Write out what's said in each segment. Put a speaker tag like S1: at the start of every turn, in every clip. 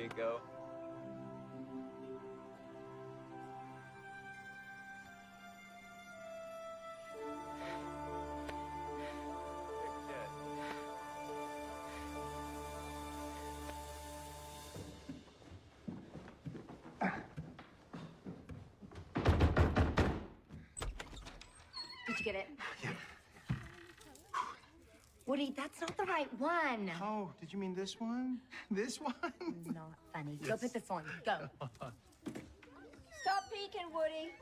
S1: you go.
S2: Did you get it?
S3: Yeah.
S2: Woody, that's not the right one.
S3: Oh, did you mean this one? This one?
S2: Not funny.
S3: Yes.
S2: Go put this on. Go. Stop peeking, Woody.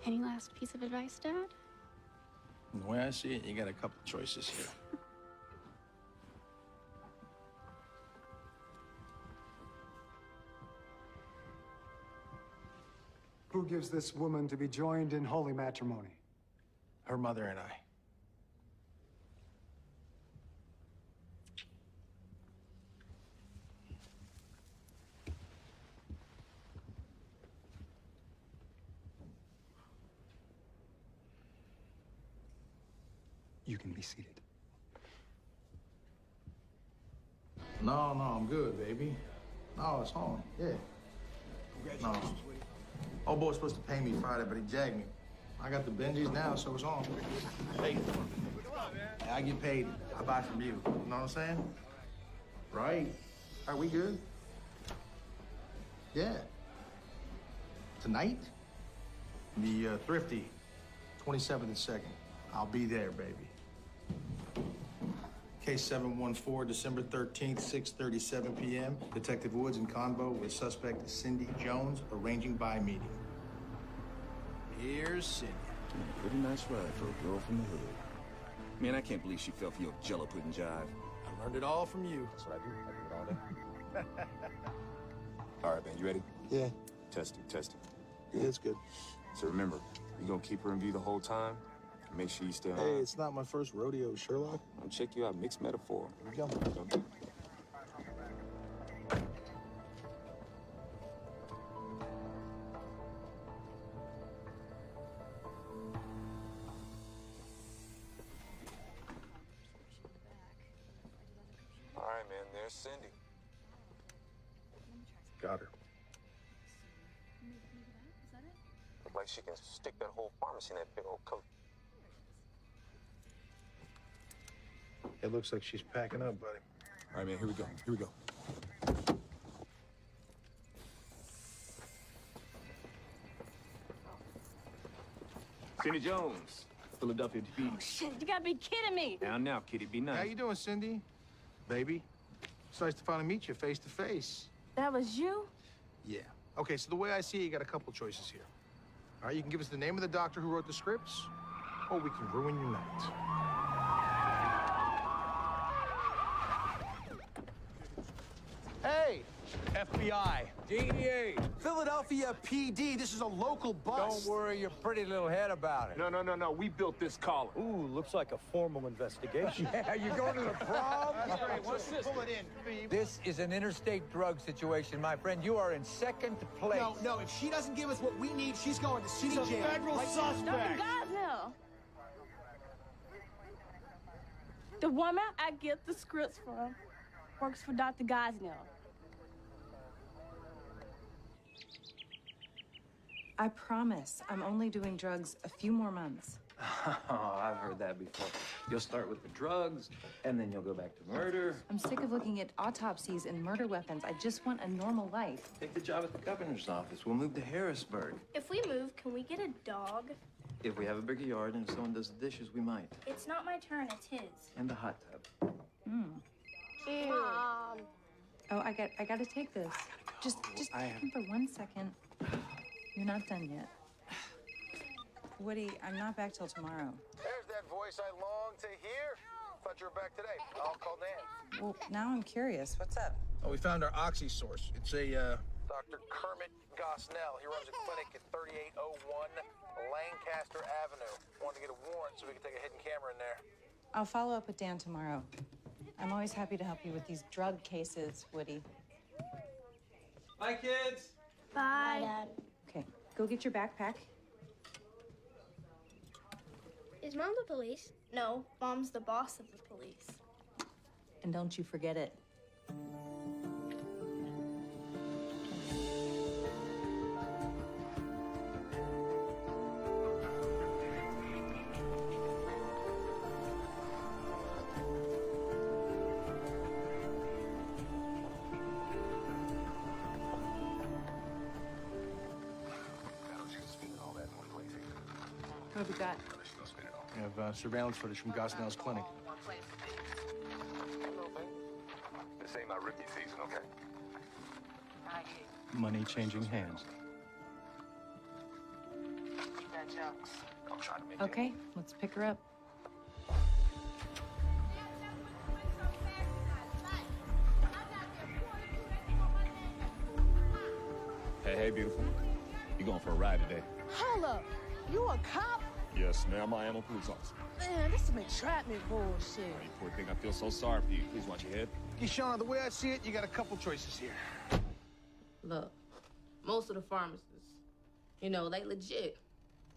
S4: Any last piece of advice, Dad?
S3: The way I see it, you got a couple choices here.
S5: Who gives this woman to be joined in holy matrimony?
S3: Her mother and I.
S5: You can be seated.
S3: No, I'm good, baby. No, it's home. Yeah.
S5: Congratulations,
S3: No. Old boy's supposed to pay me Friday, but he jagged me. I got the Benjis now, so it's on. Hey, I get paid. I buy from you. You know what I'm saying? Right. Are we good? Yeah. Tonight? The Thrifty, 27th and 2nd. I'll be there, baby. Case 714, December 13th, 6:37 p.m. Detective Woods in convo with suspect Cindy Jones, arranging by meeting. Here's Cindy.
S6: Pretty nice ride for a girl from the hood. Man, I can't believe she fell for your jello pudding jive.
S3: I learned it all from you.
S6: That's what I do. I do it all day. All right, man, you ready?
S3: Yeah.
S6: Test it.
S3: Yeah, it's good.
S6: So remember, you gonna keep her in view the whole time? Make sure you stay on.
S3: Hey, it's not my first rodeo, Sherlock.
S6: I'll check you out. Mixed metaphor.
S3: Here we go.
S6: All right, man, there's Cindy.
S3: Got her.
S6: Look like she can stick that whole pharmacy in that big old coat.
S3: It looks like she's packing up, buddy.
S6: All right, man, here we go. Cindy Jones, Philadelphia PD.
S4: Oh, shit, you gotta be kidding me.
S6: Now, kitty, be nice.
S3: How you doing, Cindy? Baby? It's nice to finally meet you face to face.
S4: That was you?
S3: Yeah. Okay, so the way I see it, you got a couple choices here. All right, you can give us the name of the doctor who wrote the scripts, or we can ruin your night. Hey!
S7: FBI.
S8: DEA.
S7: Philadelphia PD. This is a local bus.
S8: Don't worry your pretty little head about it.
S1: No. We built this collar.
S7: Ooh, looks like a formal investigation.
S8: Yeah, you going to the prom?
S7: What's this? Pull it in.
S8: This is an interstate drug situation, my friend. You are in second place.
S7: No. If she doesn't give us what we need, she's going to city jail.
S5: federal
S4: Dr. Gosnell. The woman I get the scripts from works for Dr. Gosnell.
S9: I promise I'm only doing drugs a few more months.
S1: Oh, I've heard that before. You'll start with the drugs, and then you'll go back to murder.
S9: I'm sick of looking at autopsies and murder weapons. I just want a normal life.
S1: Take the job at the governor's office. We'll move to Harrisburg.
S10: If we move, can we get a dog?
S1: If we have a bigger yard and if someone does the dishes, we might.
S10: It's not my turn, it's his.
S1: And the hot tub.
S10: Mom.
S9: Oh, I got to take this. Just come for 1 second. You're not done yet. Woody, I'm not back till tomorrow.
S3: There's that voice I long to hear. Thought you were back today. I'll call Dan.
S9: Well, now I'm curious. What's up?
S3: Oh, we found our oxy source. It's a, Dr. Kermit Gosnell. He runs a clinic at 3801 Lancaster Avenue. Wanted to get a warrant so we could take a hidden camera in there.
S9: I'll follow up with Dan tomorrow. I'm always happy to help you with these drug cases, Woody.
S1: Bye, kids.
S10: Bye, Dad.
S9: Okay, go get your backpack.
S10: Is Mom the police? No, Mom's the boss of the police.
S9: And don't you forget it. What have we got?
S3: We have surveillance footage from Gosnell's clinic.
S6: This ain't my rookie season, okay?
S7: Money changing hands.
S6: I'm trying to make
S9: Okay, let's pick her up.
S6: Hey, beautiful. You going for a ride today?
S2: Hold up. You a cop?
S6: Yes, ma'am. I am a police officer.
S2: Man, this some entrapment bullshit.
S6: Hey, poor thing. I feel so sorry for you. Please watch your head.
S3: Kishana, the way I see it, you got a couple choices here.
S11: Look, most of the pharmacists, you know, they legit.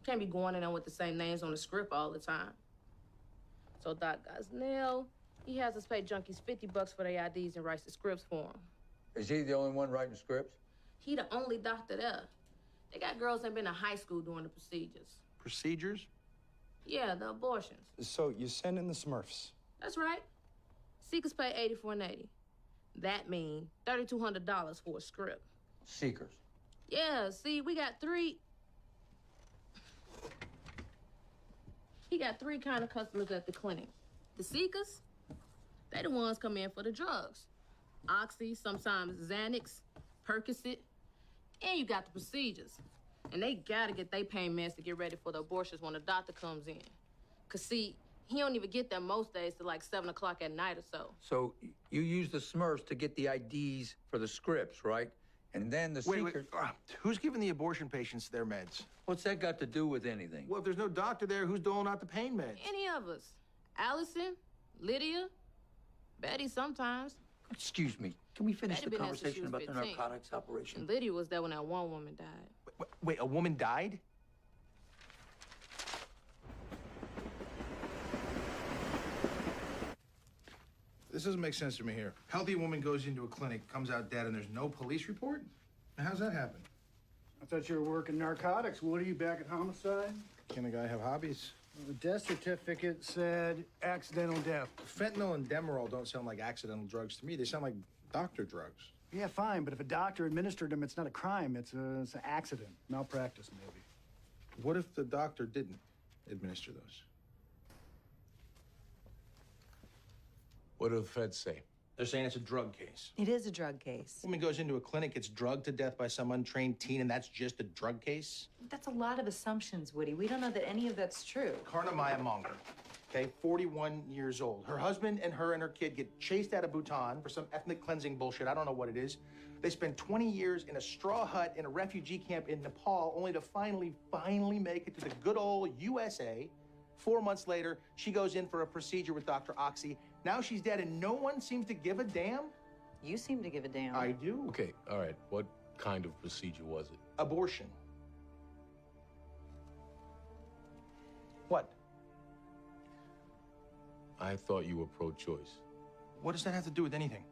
S11: Can't be going in there with the same names on the script all the time. So Doc Gosnell, he has us pay junkies $50 for their IDs and writes the scripts for them.
S8: Is he the only one writing scripts?
S11: He the only doctor there. They got girls that been to high school doing the procedures.
S3: Procedures?
S11: Yeah, the abortions.
S7: So you send in the Smurfs.
S11: That's right. Seekers pay $80 for an 80. That mean $3,200 for a script.
S8: Seekers.
S11: Yeah, see, we got three. He got three kind of customers at the clinic. The seekers, they the ones come in for the drugs. Oxy, sometimes Xanax, Percocet, and you got the procedures. And they gotta get their pain meds to get ready for the abortions when the doctor comes in. Cause see, he don't even get them most days till like 7 o'clock at night or so.
S8: So you use the Smurfs to get the IDs for the scripts, right? And then the seekers...
S3: Who's giving the abortion patients their meds?
S8: What's that got to do with anything?
S3: Well, if there's no doctor there, who's doling out the pain meds?
S11: Any of us. Allison, Lydia, Betty sometimes.
S8: Excuse me. Can we finish
S11: Betty
S8: the
S11: been there since she
S8: conversation
S11: was
S8: about the
S11: 15.
S8: narcotics operation?
S11: And Lydia was there when that one woman died.
S3: Wait, a woman died? This doesn't make sense to me here. Healthy woman goes into a clinic, comes out dead, and there's no police report? How's that happen?
S5: I thought you were working narcotics. What are you back at homicide?
S3: Can a guy have hobbies?
S5: The death certificate said accidental death.
S3: Fentanyl and Demerol don't sound like accidental drugs to me. They sound like doctor drugs.
S5: Yeah, fine, but if a doctor administered them, it's not a crime. It's an accident. Malpractice, maybe.
S3: What if the doctor didn't administer those?
S12: What do the feds say?
S3: They're saying it's a drug case.
S9: It is a drug case.
S3: Woman goes into a clinic, gets drugged to death by some untrained teen, and that's just a drug case?
S9: That's a lot of assumptions, Woody. We don't know that any of that's true.
S3: Karnamaya Monger, okay, 41 years old. Her husband and her kid get chased out of Bhutan for some ethnic cleansing bullshit. I don't know what it is. They spend 20 years in a straw hut in a refugee camp in Nepal, only to finally make it to the good old USA. 4 months later, she goes in for a procedure with Dr. Oxy. Now she's dead, and no one seems to give a damn?
S9: You seem to give a damn.
S3: I do.
S12: Okay, all right. What kind of procedure was it?
S3: Abortion. What?
S12: I thought you were pro-choice.
S3: What does that have to do with anything?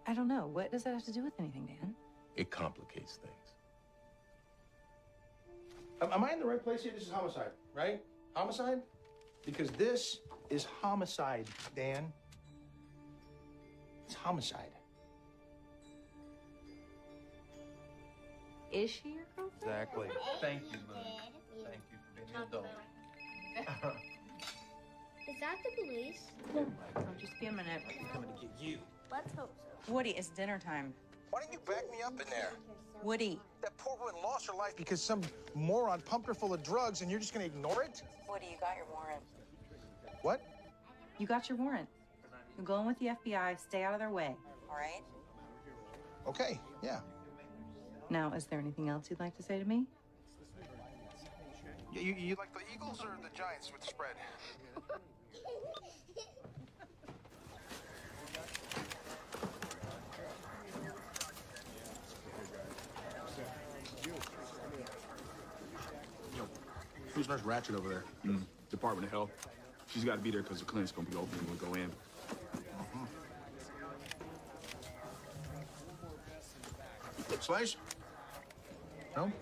S9: I don't know. What does that have to do with anything, Dan?
S12: It complicates things.
S3: Am I in the right place here? This is homicide, right? Homicide? Because this is homicide, Dan. It's homicide.
S9: Is she your girlfriend?
S3: Exactly. Thank you, Lou. Thank you for being an adult.
S10: Is that the police?
S9: Oh, just be a minute.
S3: Coming to get you.
S10: Let's hope so.
S9: Woody, it's dinner time.
S3: Why didn't you back me up in there?
S9: Woody.
S3: That poor woman lost her life because some moron pumped her full of drugs, and you're just gonna ignore it?
S9: Woody, you got your warrant.
S3: What?
S9: You got your warrant. You're going with the FBI. Stay out of their way. All right?
S3: Okay, yeah.
S9: Now, is there anything else you'd like to say to me?
S3: You like the Eagles or the Giants with the spread? Yo, who's Nurse Ratchet over there?
S6: Department of Health. She's got to be there because the clinic's gonna be open when we go in.
S3: Slice? No?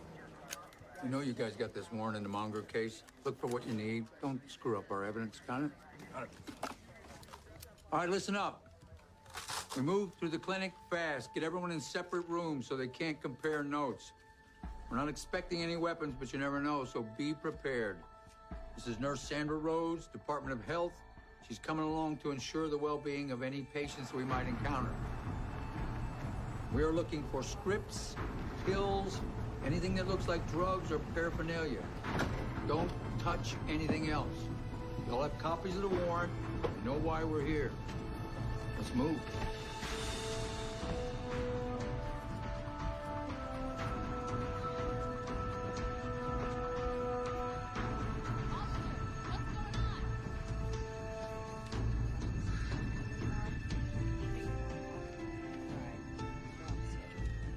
S8: You know you guys got this warrant in the Monger case. Look for what you need. Don't screw up our evidence, got it? All right, listen up. We move through the clinic fast. Get everyone in separate rooms so they can't compare notes. We're not expecting any weapons, but you never know, so be prepared. This is Nurse Sandra Rhodes, Department of Health. She's coming along to ensure the well-being of any patients we might encounter. We are looking for scripts, pills, anything that looks like drugs or paraphernalia. Don't touch anything else. You'll have copies of the warrant. You know why we're here. Let's move.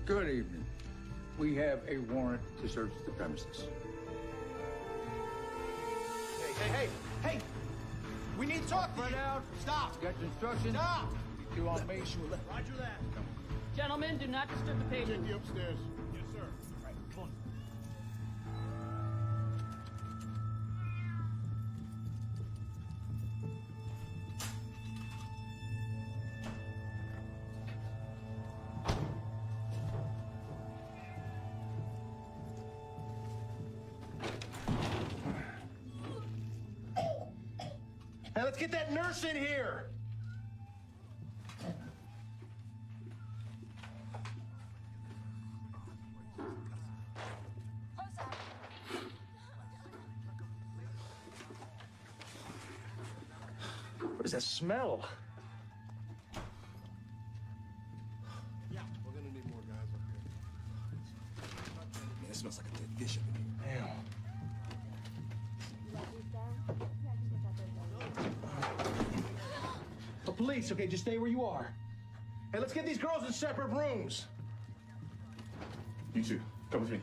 S8: Good evening. We have a warrant to search the premises.
S3: Hey! We need to talk.
S8: Spread out.
S3: Stop.
S8: Got instructions?
S3: Stop.
S8: You on me?
S3: Roger that.
S4: Gentlemen, do not disturb the patient.
S3: Take you upstairs. Yes, sir. Right, come on. Hey, let's get that nurse in here. What is that smell? Yeah, we're gonna need more guys up here.
S6: Man, it smells like a dead fish up in here.
S3: Damn. The police, okay, just stay where you are. Hey, let's get these girls in separate rooms.
S6: You two, come with me.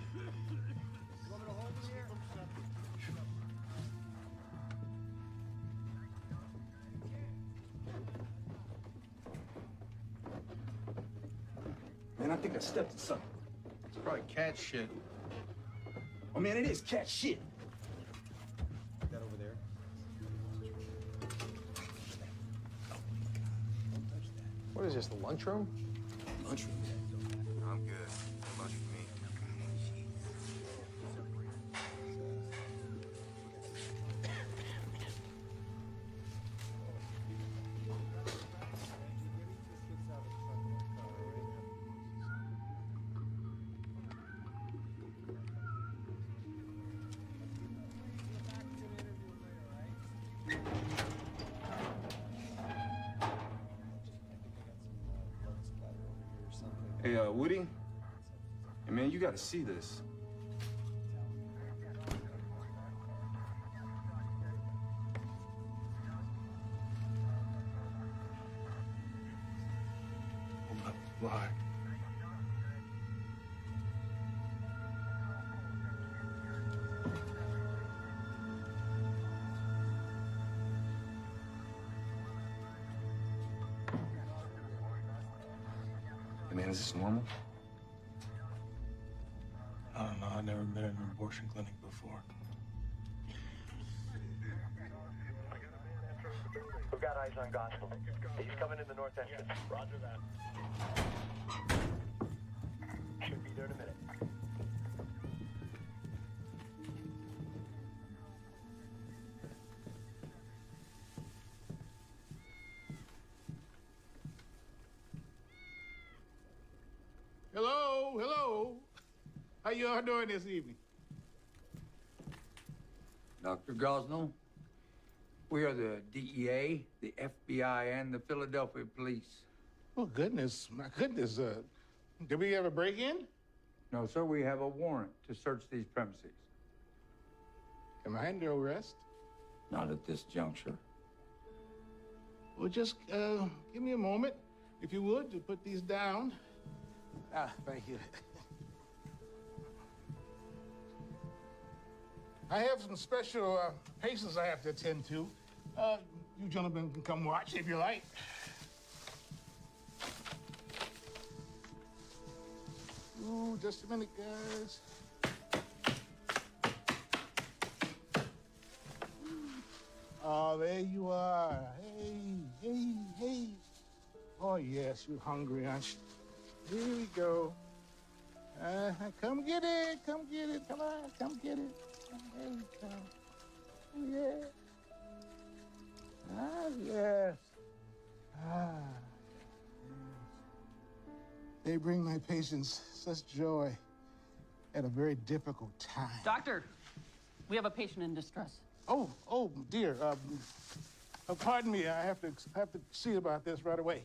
S6: Man, I think I stepped in something.
S3: It's probably cat shit.
S6: Oh, man, it is cat shit.
S3: That over there. What is this, the lunchroom?
S6: Lunchroom?
S7: I'm good. No lunch for me.
S1: Hey, Woody? Hey, man, you gotta see this.
S3: Why?
S1: Hey, man, is this normal?
S3: I don't know. I've never been in an abortion clinic before.
S13: We've got eyes on Gospel. He's coming in the north entrance. Roger that. Should be there in a minute.
S14: Hello, hello. How you all doing this evening?
S8: Dr. Gosnell, we are the DEA, the FBI, and the Philadelphia Police.
S14: Oh, goodness, my goodness. Did we have a break-in?
S8: No, sir, we have a warrant to search these premises.
S14: Am I under arrest?
S8: Not at this juncture.
S14: Well, just give me a moment, if you would, to put these down. Ah, thank you. I have some special patients I have to attend to. You gentlemen can come watch if you like. Ooh, just a minute, guys. Oh, there you are. Hey. Oh, yes, you're hungry, aren't you? Here we go. Come get it. Come on, come get it. There you go. Yeah. Yes. They bring my patients such joy at a very difficult time.
S2: Doctor, we have a patient in distress.
S14: Oh, dear. Pardon me. I have to see about this right away.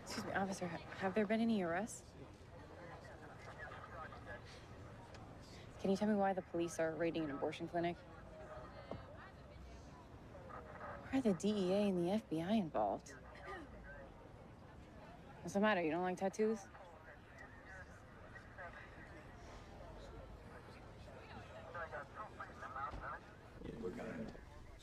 S9: Excuse me, officer, have there been any arrests? Can you tell me why the police are raiding an abortion clinic? Why are the DEA and the FBI involved? What's the matter? You don't like tattoos?
S1: Yeah, we're gonna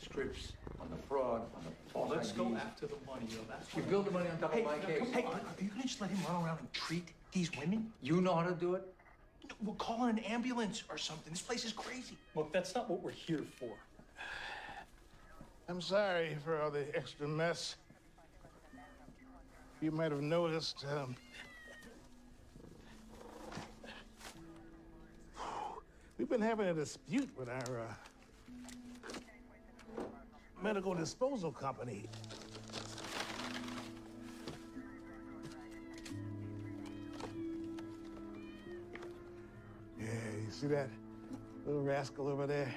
S1: scripts on the fraud, on the false
S5: Let's
S1: IDs.
S5: go after the money, yo. That's
S1: You build the money on top of my case.
S3: Hey, are you gonna just let him run around and treat these women?
S1: You know how to do it?
S3: We'll call an ambulance or something. This place is crazy.
S5: Look, that's not what we're here for.
S14: I'm sorry for all the extra mess. You might have noticed, we've been having a dispute with our medical disposal company. Yeah, you see that little rascal over there?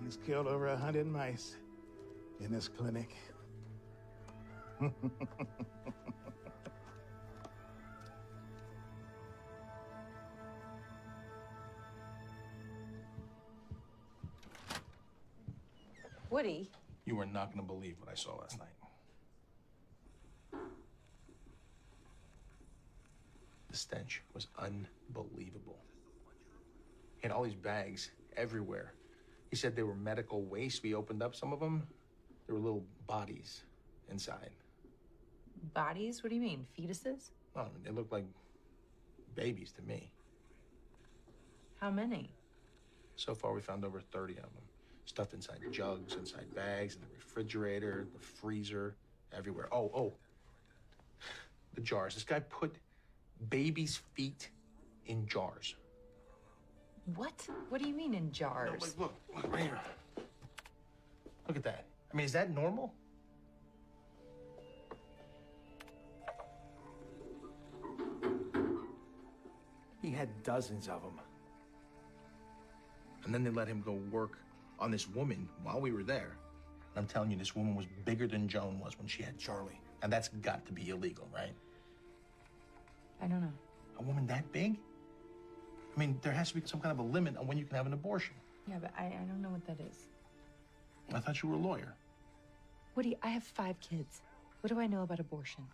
S14: He's killed over 100 mice in this clinic.
S9: Woody.
S3: You are not going to believe what I saw last night. The stench was unbelievable. He had all these bags everywhere. He said they were medical waste. We opened up some of them. There were little bodies inside.
S9: Bodies? What do you mean? Fetuses?
S3: Well, they looked like babies to me.
S9: How many?
S3: So far, we found over 30 of them. Stuffed inside jugs, inside bags, in the refrigerator, the freezer, everywhere. Oh. The jars. This guy put babies' feet in jars.
S9: What? What do you mean in jars?
S3: No, look, right here. Look at that. I mean, is that normal? He had dozens of them. And then they let him go work on this woman while we were there. And I'm telling you, this woman was bigger than Joan was when she had Charlie. And that's got to be illegal, right?
S9: I don't know.
S3: A woman that big? I mean, there has to be some kind of a limit on when you can have an abortion.
S9: Yeah, but I don't know what that is.
S3: I thought you were a lawyer.
S9: Woody, I have 5 kids. What do I know about abortion?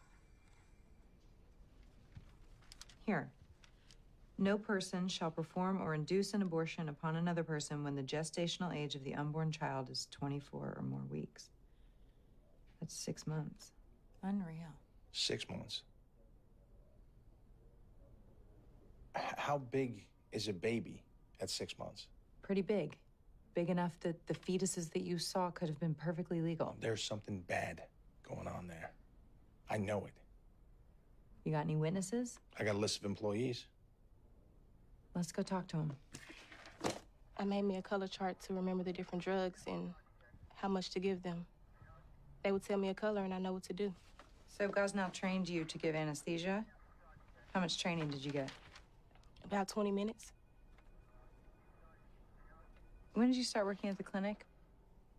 S9: Here. No person shall perform or induce an abortion upon another person when the gestational age of the unborn child is 24 or more weeks. That's 6 months. Unreal.
S3: 6 months. How big is a baby at 6 months?
S9: Pretty big. Big enough that the fetuses that you saw could have been perfectly legal.
S3: There's something bad going on there. I know it.
S9: You got any witnesses?
S3: I got a list of employees.
S9: Let's go talk to them.
S4: I made me a color chart to remember the different drugs and how much to give them. They would tell me a color and I know what to do.
S9: So Gosnell trained you to give anesthesia? How much training did you get?
S4: About 20 minutes.
S9: When did you start working at the clinic?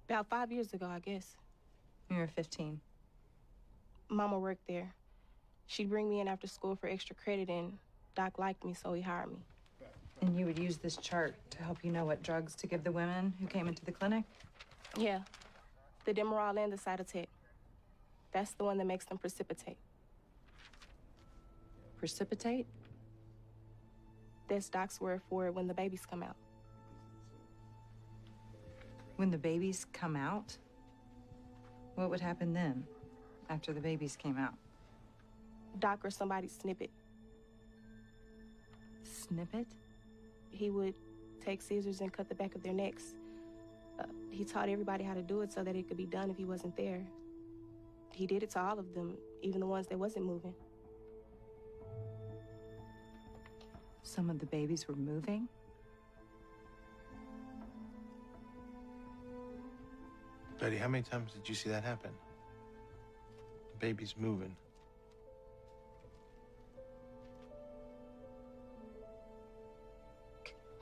S4: About 5 years ago, I guess.
S9: When you were 15.
S4: Mama worked there. She'd bring me in after school for extra credit, and Doc liked me, so he hired me.
S9: And you would use this chart to help you know what drugs to give the women who came into the clinic?
S4: Yeah, the Demerol and the Cytotec. That's the one that makes them precipitate.
S9: Precipitate?
S4: That's Doc's word for it when the babies come out.
S9: When the babies come out? What would happen then, after the babies came out?
S4: Doc or somebody snip it.
S9: Snip it?
S4: He would take scissors and cut the back of their necks. He taught everybody how to do it so that it could be done if he wasn't there. He did it to all of them, even the ones that wasn't moving.
S9: Some of the babies were moving?
S3: Betty, how many times did you see that happen? The baby's moving.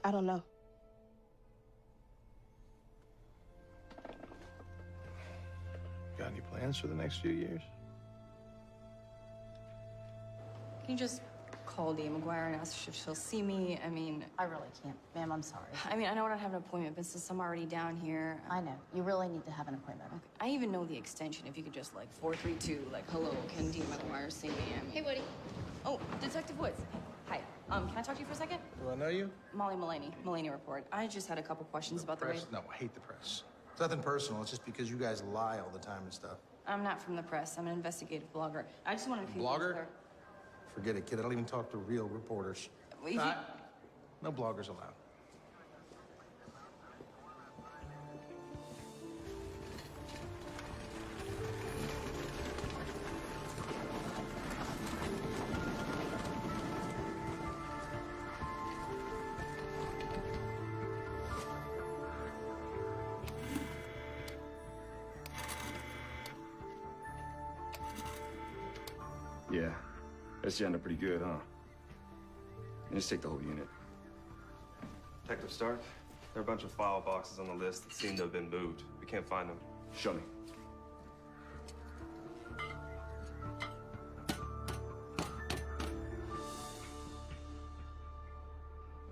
S4: I don't know.
S3: Got any plans for the next few years?
S2: Can you just call Dee McGuire and ask if she'll see me? I mean...
S15: I really can't, ma'am. I'm sorry.
S2: I mean, I know I don't have an appointment, but since I'm already down here...
S15: I know. You really need to have an appointment.
S2: Okay. I even know the extension. If you could just, like, 432, like, hello, can Dee McGuire see me? I mean...
S10: Hey, Woody.
S2: Oh, Detective Woods. Hi. Can I talk to you for a second?
S3: Do I know you?
S2: Molly Mullaney Report. I just had a couple questions about the way...
S3: Press? No, I hate the press. It's nothing personal. It's just because you guys lie all the time and stuff.
S2: I'm not from the press. I'm an investigative blogger. I just wanted a few...
S3: Blogger? Forget it, kid. I don't even talk to real reporters.
S2: Well, if you...
S3: No bloggers allowed.
S6: Yeah, that's jammed up pretty good, huh? Just take the whole unit.
S7: Detective Stark, there are a bunch of file boxes on the list that seem to have been moved. We can't find them.
S6: Show me.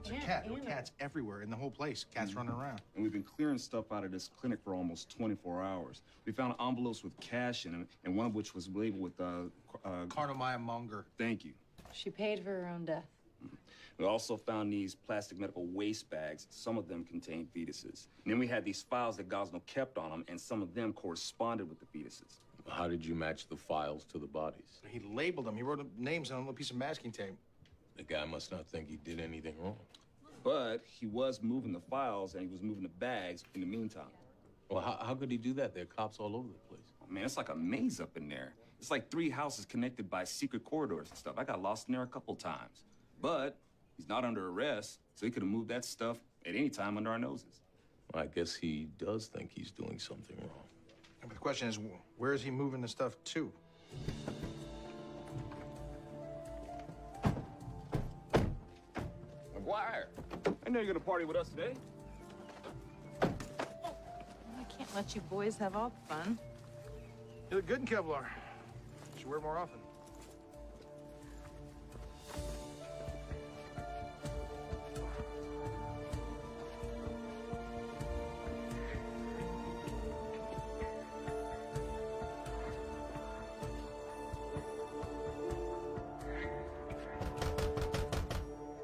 S3: It's a cat. There were cats everywhere in the whole place. Cats running around.
S6: And we've been clearing stuff out of this clinic for almost 24 hours. We found envelopes with cash in them, and one of which was labeled with
S3: Carnomaya Munger.
S6: Thank you.
S9: She paid for her own death.
S6: We also found these plastic medical waste bags. Some of them contained fetuses. And then we had these files that Gosnell kept on him, and some of them corresponded with the fetuses.
S12: How did you match the files to the bodies?
S3: He labeled them. He wrote names on a little piece of masking tape.
S12: The guy must not think he did anything wrong.
S6: But he was moving the files, and he was moving the bags in the meantime.
S12: Well, how could he do that? There are cops all over the place.
S6: Oh, man, it's like a maze up in there. It's like 3 houses connected by secret corridors and stuff. I got lost in there a couple times. But he's not under arrest, so he could have moved that stuff at any time under our noses.
S12: Well, I guess he does think he's doing something wrong.
S3: But the question is, where is he moving the stuff to?
S6: McGuire, I know you're gonna party with us today.
S9: I can't let you boys have all the fun.
S3: You look good in Kevlar. Should wear it more often.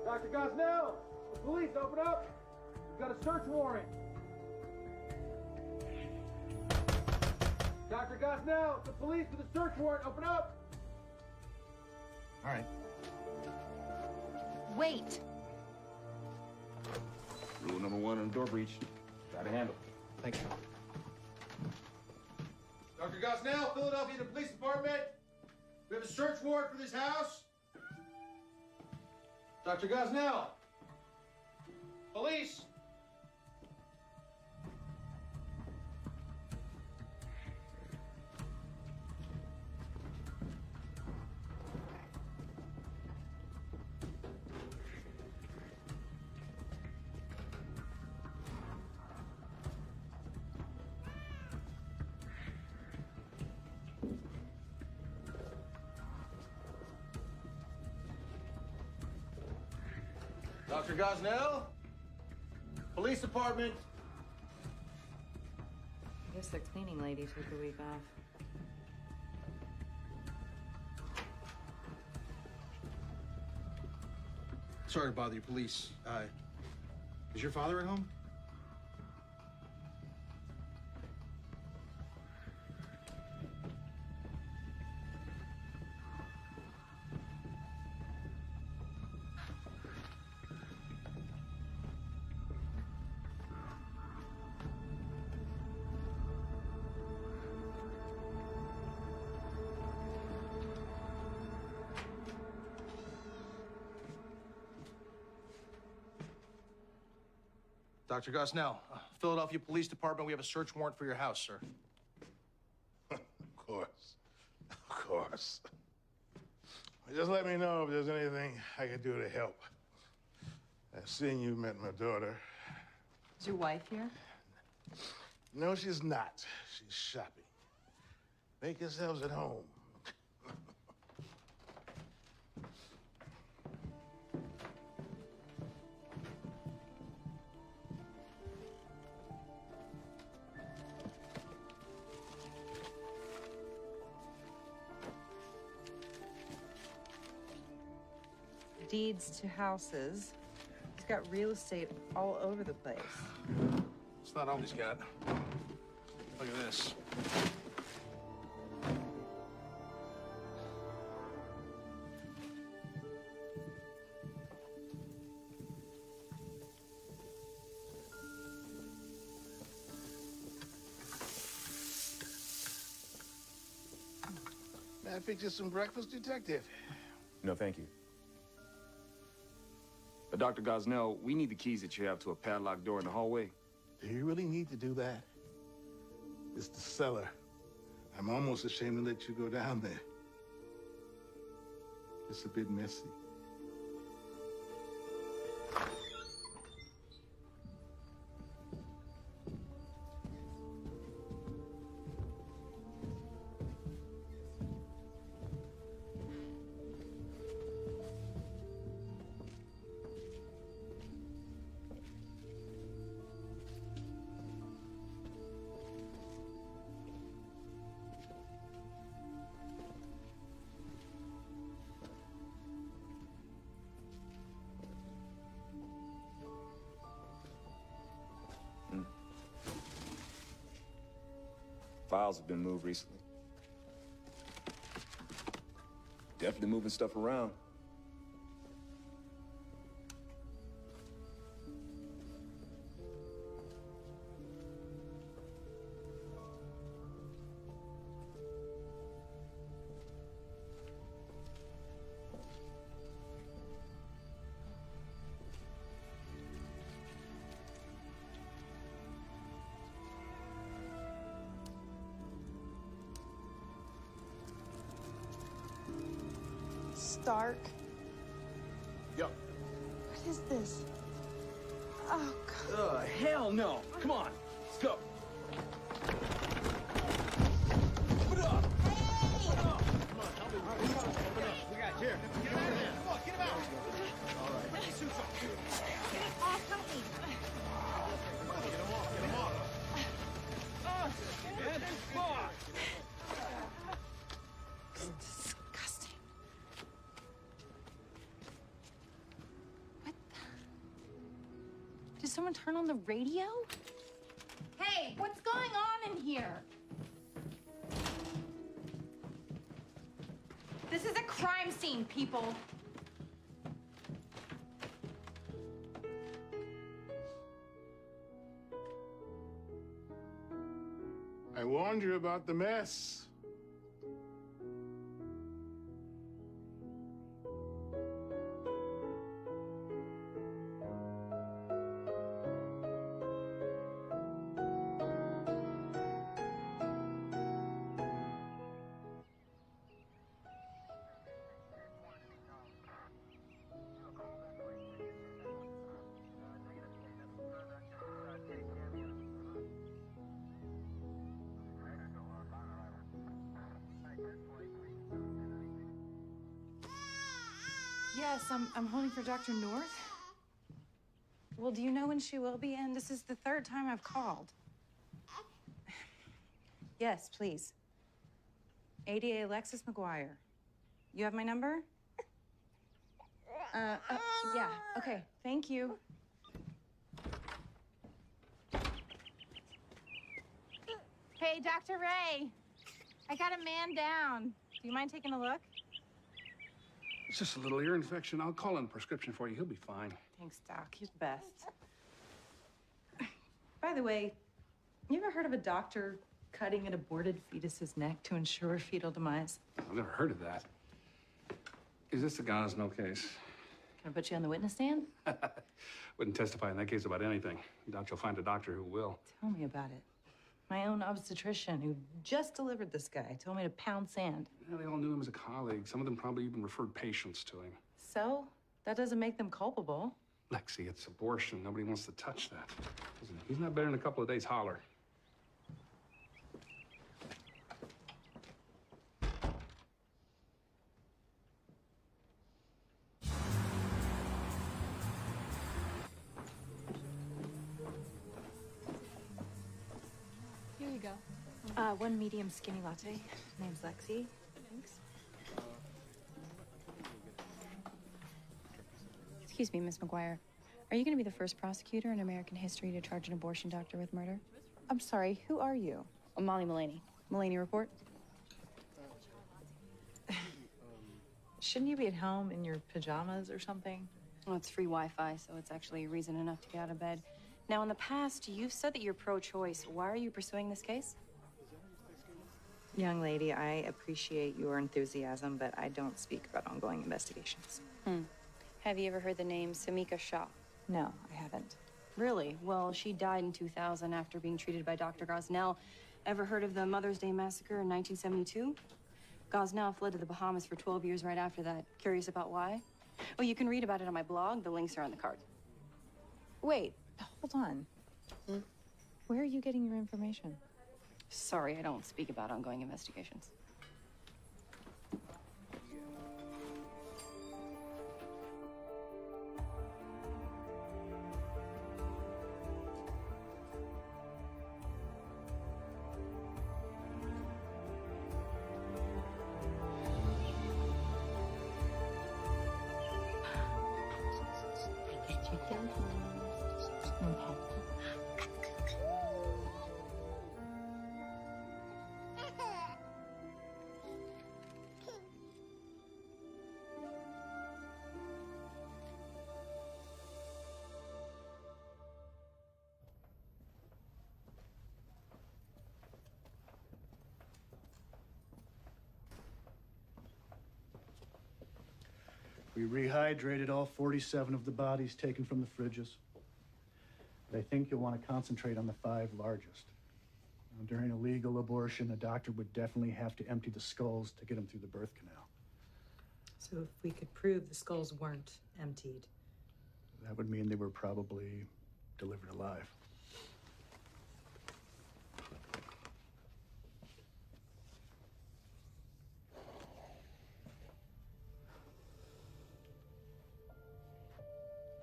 S13: Dr. Gosnell, the police, open up. We've got a search warrant. Dr. Gosnell, the police with a search warrant, open up.
S3: All right.
S15: Wait.
S6: Rule number 1 on a door breach. Try to handle.
S3: Thank you.
S13: Dr. Gosnell, Philadelphia Police Department. We have a search warrant for this house. Dr. Gosnell. Police.
S3: Dr. Gosnell? Police department.
S9: I guess the cleaning lady took a week off.
S3: Sorry to bother you, police. Is your father at home? Dr. Gosnell, Philadelphia Police Department, we have a search warrant for your house, sir.
S14: Of course. Of course. Just let me know if there's anything I can do to help. I've seen you met my daughter.
S9: Is your wife here?
S14: No, she's not. She's shopping. Make yourselves at home.
S9: Deeds to houses. He's got real estate all over the place.
S3: It's not all he's got. Look at this.
S14: May I fix you some breakfast, detective?
S6: No, thank you. But Dr. Gosnell, we need the keys that you have to a padlocked door in the hallway.
S14: Do you really need to do that? It's the cellar. I'm almost ashamed to let you go down there. It's a bit messy.
S6: Files have been moved recently. Definitely moving stuff around.
S4: Stark.
S3: Yo.
S4: What is this? Oh, God.
S1: Hell no. Come on, let's go.
S13: Open up! Hey! Come on, help me. Open up. We got here. Get him out of there. Come on, get him out. All right. Put your suits on.
S10: Get him off, help me.
S13: Get him off. Get him off.
S1: Man, fuck.
S4: Disgusting.
S9: Did someone turn on the radio?
S10: Hey, what's going on in here? This is a crime scene, people.
S14: I warned you about the mess.
S9: Yes, I'm holding for Dr. North. Well, do you know when she will be in? This is the third time I've called. Yes, please. ADA Alexis McGuire. You have my number? Yeah, okay, thank you. Hey, Dr. Ray. I got a man down. Do you mind taking a look?
S16: It's just a little ear infection. I'll call in a prescription for you. He'll be fine.
S9: Thanks, Doc. You're the best. By the way, you ever heard of a doctor cutting an aborted fetus's neck to ensure fetal demise?
S16: I've never heard of that. Is this the Gosnell case?
S9: Can I put you on the witness stand?
S16: Wouldn't testify in that case about anything. Doubt you'll find a doctor who will.
S9: Tell me about it. My own obstetrician who just delivered this guy told me to pound sand.
S16: Yeah, they all knew him as a colleague. Some of them probably even referred patients to him.
S9: So? That doesn't make them culpable.
S16: Lexi, it's abortion. Nobody wants to touch that. Listen, he's not better in a couple of days. Holler.
S2: Here you go.
S9: One medium skinny latte. Name's Lexi.
S2: Thanks. Excuse me, Miss McGuire. Are you going to be the first prosecutor in American history to charge an abortion doctor with murder?
S9: I'm sorry, who are you?
S2: Molly Mullaney. Mullaney Report.
S9: Shouldn't you be at home in your pajamas or something?
S2: Well, it's free Wi-Fi, so it's actually reason enough to get out of bed. Now, in the past, you've said that you're pro-choice. Why are you pursuing this case?
S9: Young lady, I appreciate your enthusiasm, but I don't speak about ongoing investigations.
S2: Have you ever heard the name Samika Shah?
S9: No, I haven't.
S2: Really? Well, she died in 2000 after being treated by Dr. Gosnell. Ever heard of the Mother's Day Massacre in 1972? Gosnell fled to the Bahamas for 12 years right after that. Curious about why? Well, you can read about it on my blog. The links are on the card.
S9: Wait, hold on. Where are you getting your information?
S2: Sorry, I don't speak about ongoing investigations.
S5: We rehydrated all 47 of the bodies taken from the fridges. But I think you'll want to concentrate on the 5 largest. Now, during a legal abortion, a doctor would definitely have to empty the skulls to get them through the birth canal.
S9: So if we could prove the skulls weren't emptied.
S5: That would mean they were probably delivered alive.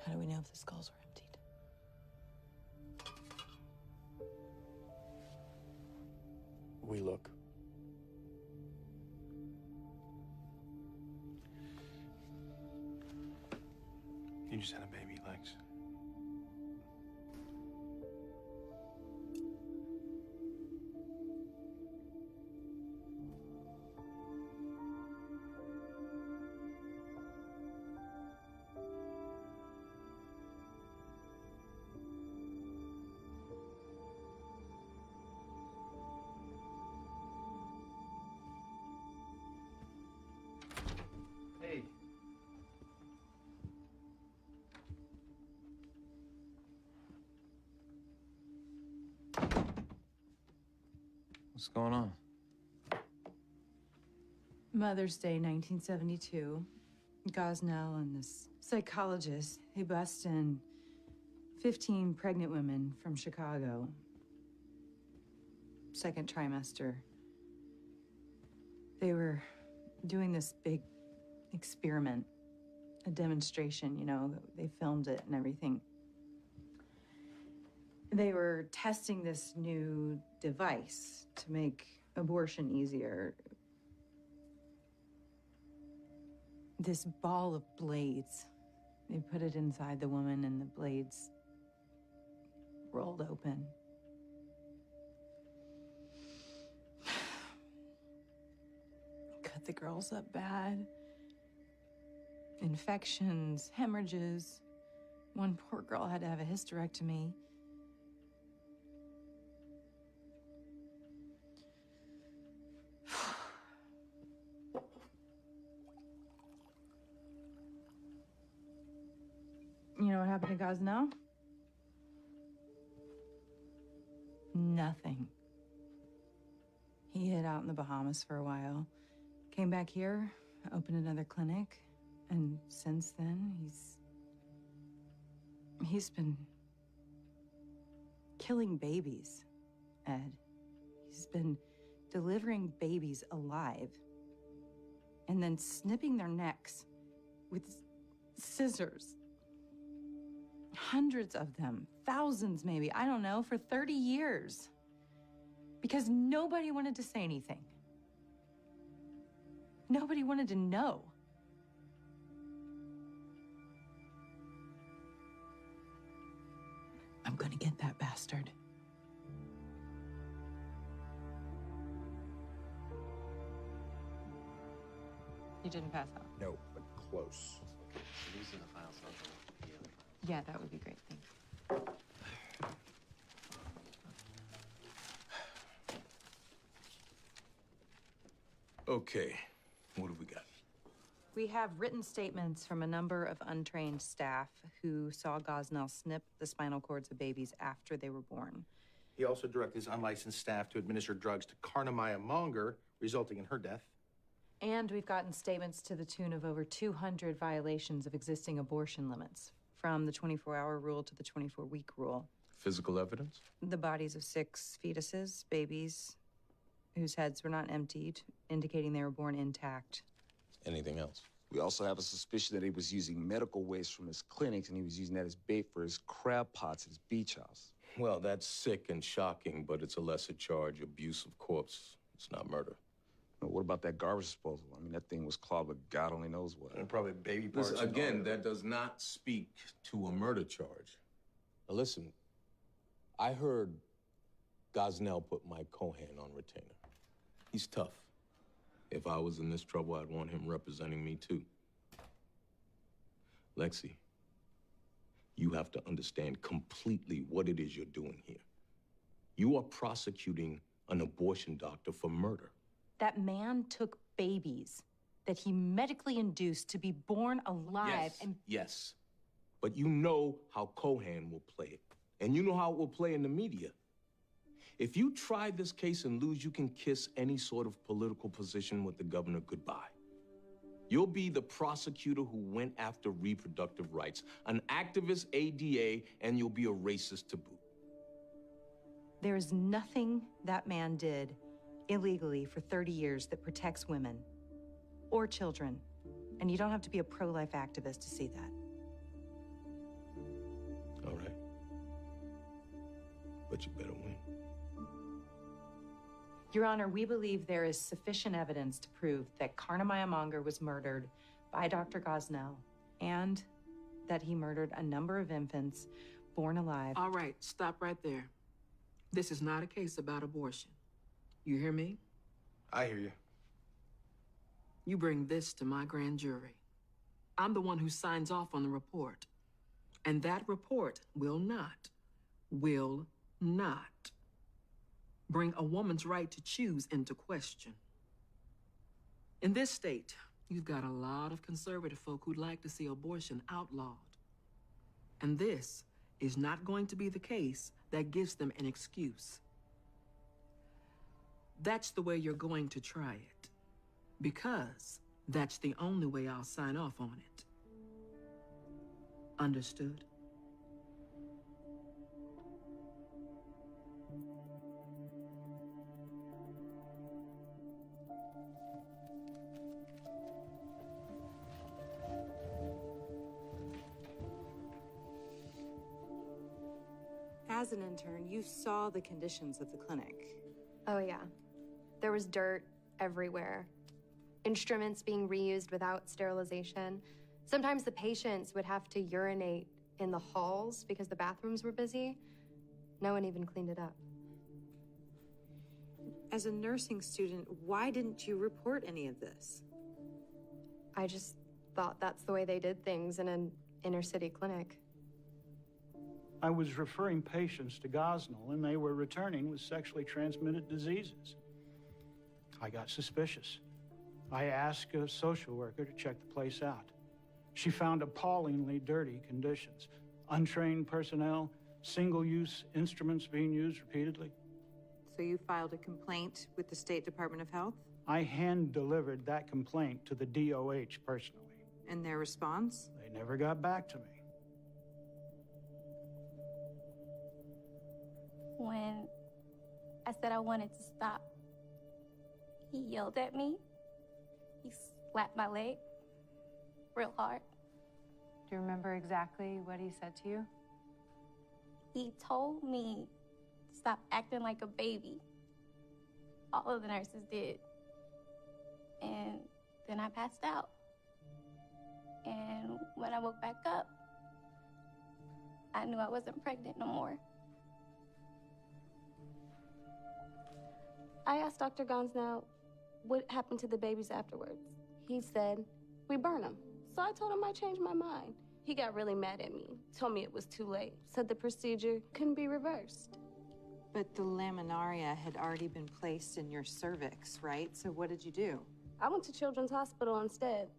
S9: How do we know if the skulls were emptied?
S12: We look.
S7: You just had a baby, Lex.
S1: Hey. What's going on?
S9: Mother's Day, 1972. Gosnell and this psychologist, they bust in 15 pregnant women from Chicago. Second trimester. They were doing this big experiment, a demonstration, you know, they filmed it and everything. They were testing this new device to make abortion easier. This ball of blades. They put it inside the woman and the blades rolled open. Cut the girls up bad. Infections, hemorrhages. One poor girl had to have a hysterectomy. You know what happened to Gosnell? Nothing. He hid out in the Bahamas for a while, came back here, opened another clinic, and since then, he's been killing babies, Ed. He's been delivering babies alive and then snipping their necks with scissors. Hundreds of them, thousands maybe, I don't know, for 30 years. Because nobody wanted to say anything. Nobody wanted to know. I'm gonna get that bastard. You didn't pass out?
S3: No, but close.
S9: Yeah, that would be great, thank you.
S12: Okay, what have we got?
S9: We have written statements from a number of untrained staff who saw Gosnell snip the spinal cords of babies after they were born.
S3: He also directed his unlicensed staff to administer drugs to Karnamaya Monger, resulting in her death.
S9: And we've gotten statements to the tune of over 200 violations of existing abortion limits, from the 24-hour rule to the 24-week rule.
S12: Physical evidence?
S9: The bodies of 6 fetuses, babies, whose heads were not emptied, indicating they were born intact.
S12: Anything else?
S6: We also have a suspicion that he was using medical waste from his clinics and he was using that as bait for his crab pots at his beach house.
S12: Well, that's sick and shocking, but it's a lesser charge. Abuse of corpse. It's not murder.
S6: What about that garbage disposal? I mean, that thing was clogged with God only knows what.
S3: And probably baby parts.
S12: Listen, again, that does not speak to a murder charge. Now listen, I heard Gosnell put Mike Cohan on retainer. He's tough. If I was in this trouble, I'd want him representing me too. Lexi, you have to understand completely what it is you're doing here. You are prosecuting an abortion doctor for murder.
S9: That man took babies that he medically induced to be born alive and...
S12: Yes. But you know how Cohan will play it. And you know how it will play in the media. If you try this case and lose, you can kiss any sort of political position with the governor goodbye. You'll be the prosecutor who went after reproductive rights, an activist ADA, and you'll be a racist to boot.
S9: There is nothing that man did illegally for 30 years that protects women or children. And you don't have to be a pro-life activist to see that.
S12: All right. But you better win.
S9: Your Honor, we believe there is sufficient evidence to prove that Karnamaya Monger was murdered by Dr. Gosnell and that he murdered a number of infants born alive.
S17: All right, stop right there. This is not a case about abortion. You hear me?
S3: I hear you.
S17: You bring this to my grand jury. I'm the one who signs off on the report. And that report will not bring a woman's right to choose into question. In this state, you've got a lot of conservative folk who'd like to see abortion outlawed. And this is not going to be the case that gives them an excuse. That's the way you're going to try it, because that's the only way I'll sign off on it. Understood?
S9: as an intern, you saw the conditions of the clinic.
S18: Oh, yeah. There was dirt everywhere. Instruments being reused without sterilization. Sometimes the patients would have to urinate in the halls because the bathrooms were busy. No one even cleaned it up.
S9: As a nursing student, why didn't you report any of this?
S18: I just thought that's the way they did things in an inner city clinic.
S5: I was referring patients to Gosnell, and they were returning with sexually transmitted diseases. I got suspicious. I asked a social worker to check the place out. She found appallingly dirty conditions. Untrained personnel, single-use instruments being used repeatedly.
S9: So you filed a complaint with the State Department of Health?
S5: I hand-delivered that complaint to the DOH personally.
S9: And their response?
S5: They never got back to me.
S10: When I said I wanted to stop, he yelled at me. He slapped my leg real hard.
S9: Do you remember exactly what he said to you?
S10: He told me to stop acting like a baby. All of the nurses did. And then I passed out. And when I woke back up, I knew I wasn't pregnant no more. I asked Dr. Gonsnell what happened to the babies afterwards. He said, we burn them. So I told him I changed my mind. He got really mad at me, told me it was too late, said the procedure couldn't be reversed.
S9: But the laminaria had already been placed in your cervix, right? So what did you do?
S10: I went to Children's Hospital instead.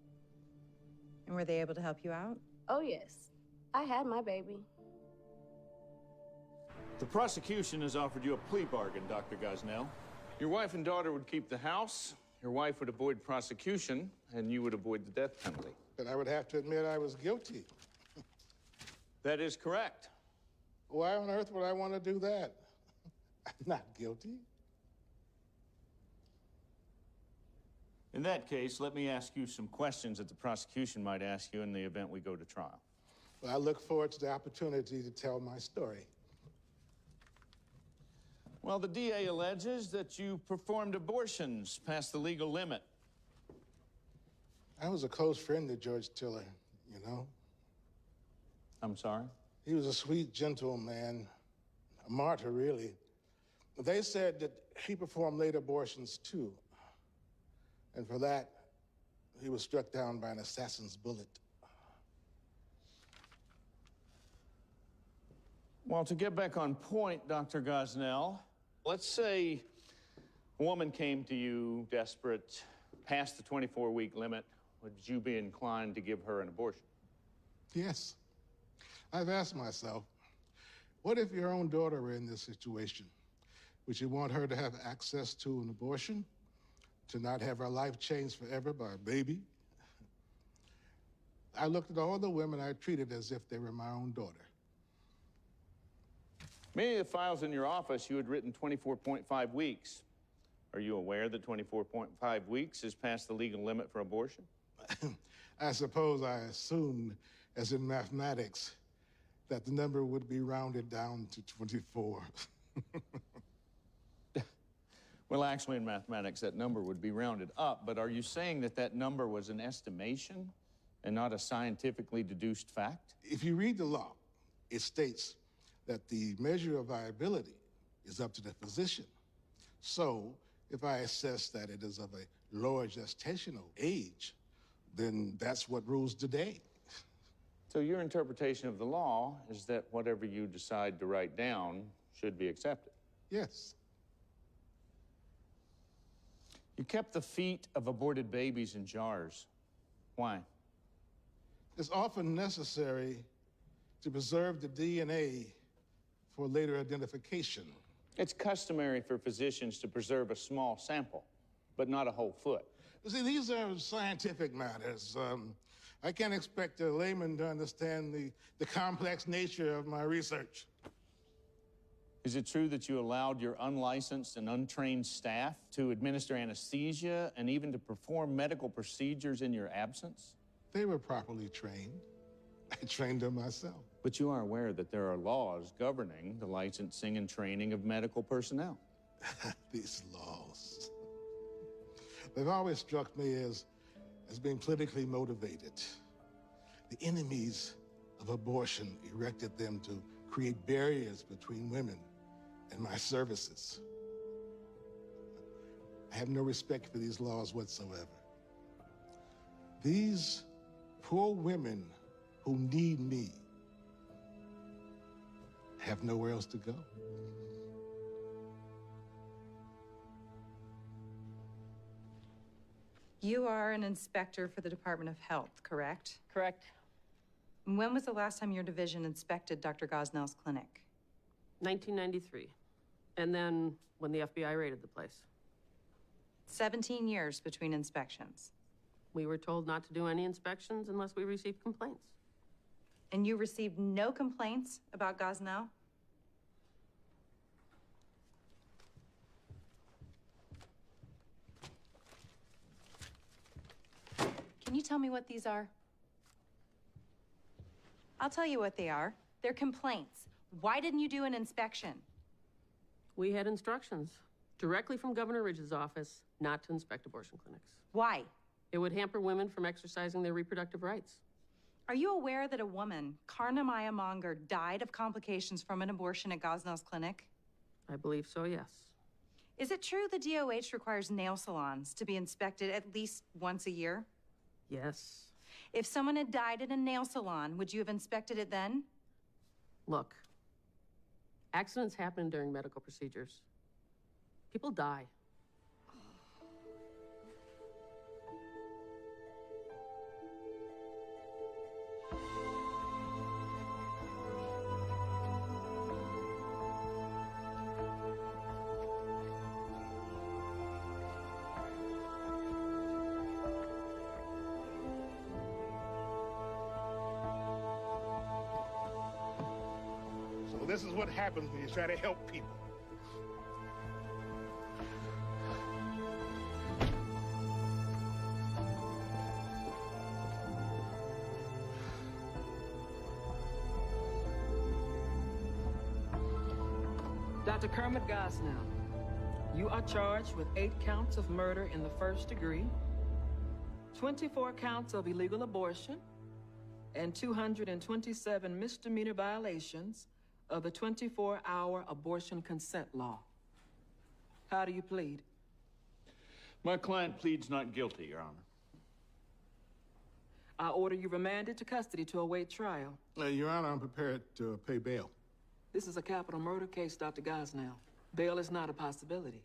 S9: And were they able to help you out?
S10: Oh, yes. I had my baby.
S19: The prosecution has offered you a plea bargain, Dr. Gosnell. Your wife and daughter would keep the house, your wife would avoid prosecution, and you would avoid the death penalty.
S14: But I would have to admit I was guilty.
S19: That is correct.
S14: Why on earth would I want to do that? I'm not guilty.
S19: In that case, let me ask you some questions that the prosecution might ask you in the event we go to trial.
S14: Well, I look forward to the opportunity to tell my story.
S19: Well, the DA alleges that you performed abortions past the legal limit.
S14: I was a close friend to George Tiller, you know?
S19: I'm sorry?
S14: He was a sweet, gentle man, a martyr, really. They said that he performed late abortions, too. And for that, he was struck down by an assassin's bullet.
S19: Well, to get back on point, Dr. Gosnell, let's say a woman came to you desperate, past the 24-week limit. Would you be inclined to give her an abortion?
S14: Yes. I've asked myself, what if your own daughter were in this situation? Would you want her to have access to an abortion? To not have her life changed forever by a baby? I looked at all the women I treated as if they were my own daughter.
S19: Many of the files in your office, you had written 24.5 weeks. Are you aware that 24.5 weeks is past the legal limit for abortion?
S14: I suppose I assumed, as in mathematics, that the number would be rounded down to 24.
S19: Well, actually, in mathematics, that number would be rounded up, but are you saying that that number was an estimation and not a scientifically deduced fact?
S14: If you read the law, it states that the measure of viability is up to the physician. So, if I assess that it is of a lower gestational age, then that's what rules today.
S19: So your interpretation of the law is that whatever you decide to write down should be accepted?
S14: Yes.
S19: You kept the feet of aborted babies in jars. Why?
S14: It's often necessary to preserve the DNA for later identification.
S19: It's customary for physicians to preserve a small sample, but not a whole foot.
S14: You see, these are scientific matters. I can't expect a layman to understand the complex nature of my research.
S19: Is it true that you allowed your unlicensed and untrained staff to administer anesthesia and even to perform medical procedures in your absence?
S14: They were properly trained. I trained her myself.
S19: But you are aware that there are laws governing the licensing and training of medical personnel.
S14: These laws. They've always struck me as being politically motivated. The enemies of abortion erected them to create barriers between women and my services. I have no respect for these laws whatsoever. These poor women who need me have nowhere else to go.
S9: You are an inspector for the Department of Health, correct?
S11: Correct.
S9: When was the last time your division inspected Dr. Gosnell's clinic?
S11: 1993. And then when the FBI raided the place.
S9: 17 years between inspections.
S11: We were told not to do any inspections unless we received complaints.
S9: And you received no complaints about Gosnell? Can you tell me what these are? I'll tell you what they are. They're complaints. Why didn't you do an inspection?
S11: We had instructions directly from Governor Ridge's office not to inspect abortion clinics.
S9: Why?
S11: It would hamper women from exercising their reproductive rights.
S9: Are you aware that a woman, Karna Maya Monger, died of complications from an abortion at Gosnell's clinic?
S11: I believe so, yes.
S9: Is it true the DOH requires nail salons to be inspected at least once a year?
S11: Yes.
S9: If someone had died in a nail salon, would you have inspected it then?
S11: Look, accidents happen during medical procedures. People die.
S14: So this is what happens when you try to help people.
S17: Dr. Kermit Gosnell, you are charged with 8 counts of murder in the first degree, 24 counts of illegal abortion, and 227 misdemeanor violations of the 24-hour abortion consent law. How do you plead?
S19: My client pleads not guilty, Your Honor.
S17: I order you remanded to custody to await trial.
S14: Your Honor, I'm prepared to pay bail.
S17: This is a capital murder case, Dr. Gosnell. Bail is not a possibility.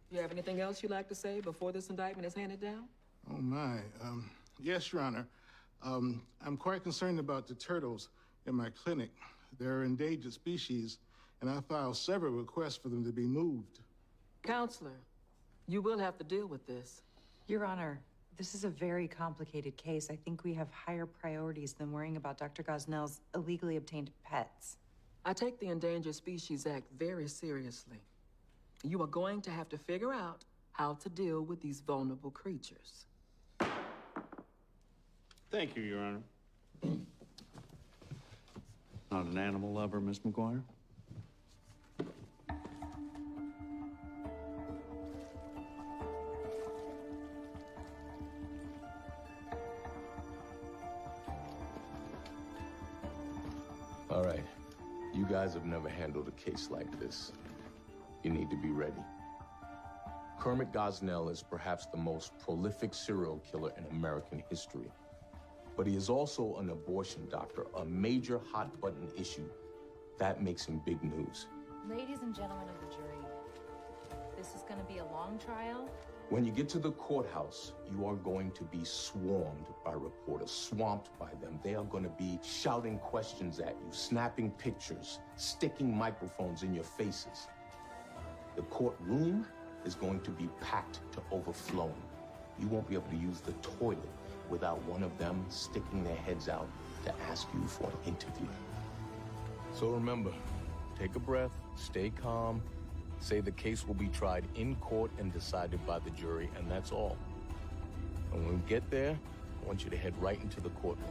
S17: You have anything else you'd like to say before this indictment is handed down?
S14: Oh, my. Yes, Your Honor. I'm quite concerned about the turtles in my clinic. They're endangered species, and I filed several requests for them to be moved.
S17: Counselor, you will have to deal with this.
S9: Your Honor, this is a very complicated case. I think we have higher priorities than worrying about Dr. Gosnell's illegally obtained pets.
S17: I take the Endangered Species Act very seriously. You are going to have to figure out how to deal with these vulnerable creatures.
S19: Thank you, Your Honor. Not an animal lover, Miss McGuire?
S12: All right. You guys have never handled a case like this. You need to be ready. Kermit Gosnell is perhaps the most prolific serial killer in American history. But he is also an abortion doctor, a major hot-button issue. That makes him big news.
S9: Ladies and gentlemen of the jury, this is going to be a long trial.
S12: When you get to the courthouse, you are going to be swarmed by reporters, swamped by them. They are going to be shouting questions at you, snapping pictures, sticking microphones in your faces. The courtroom is going to be packed to overflowing. You won't be able to use the toilet without one of them sticking their heads out to ask you for an interview. So remember, take a breath, stay calm, say the case will be tried in court and decided by the jury, and that's all. And when we get there, I want you to head right into the courtroom.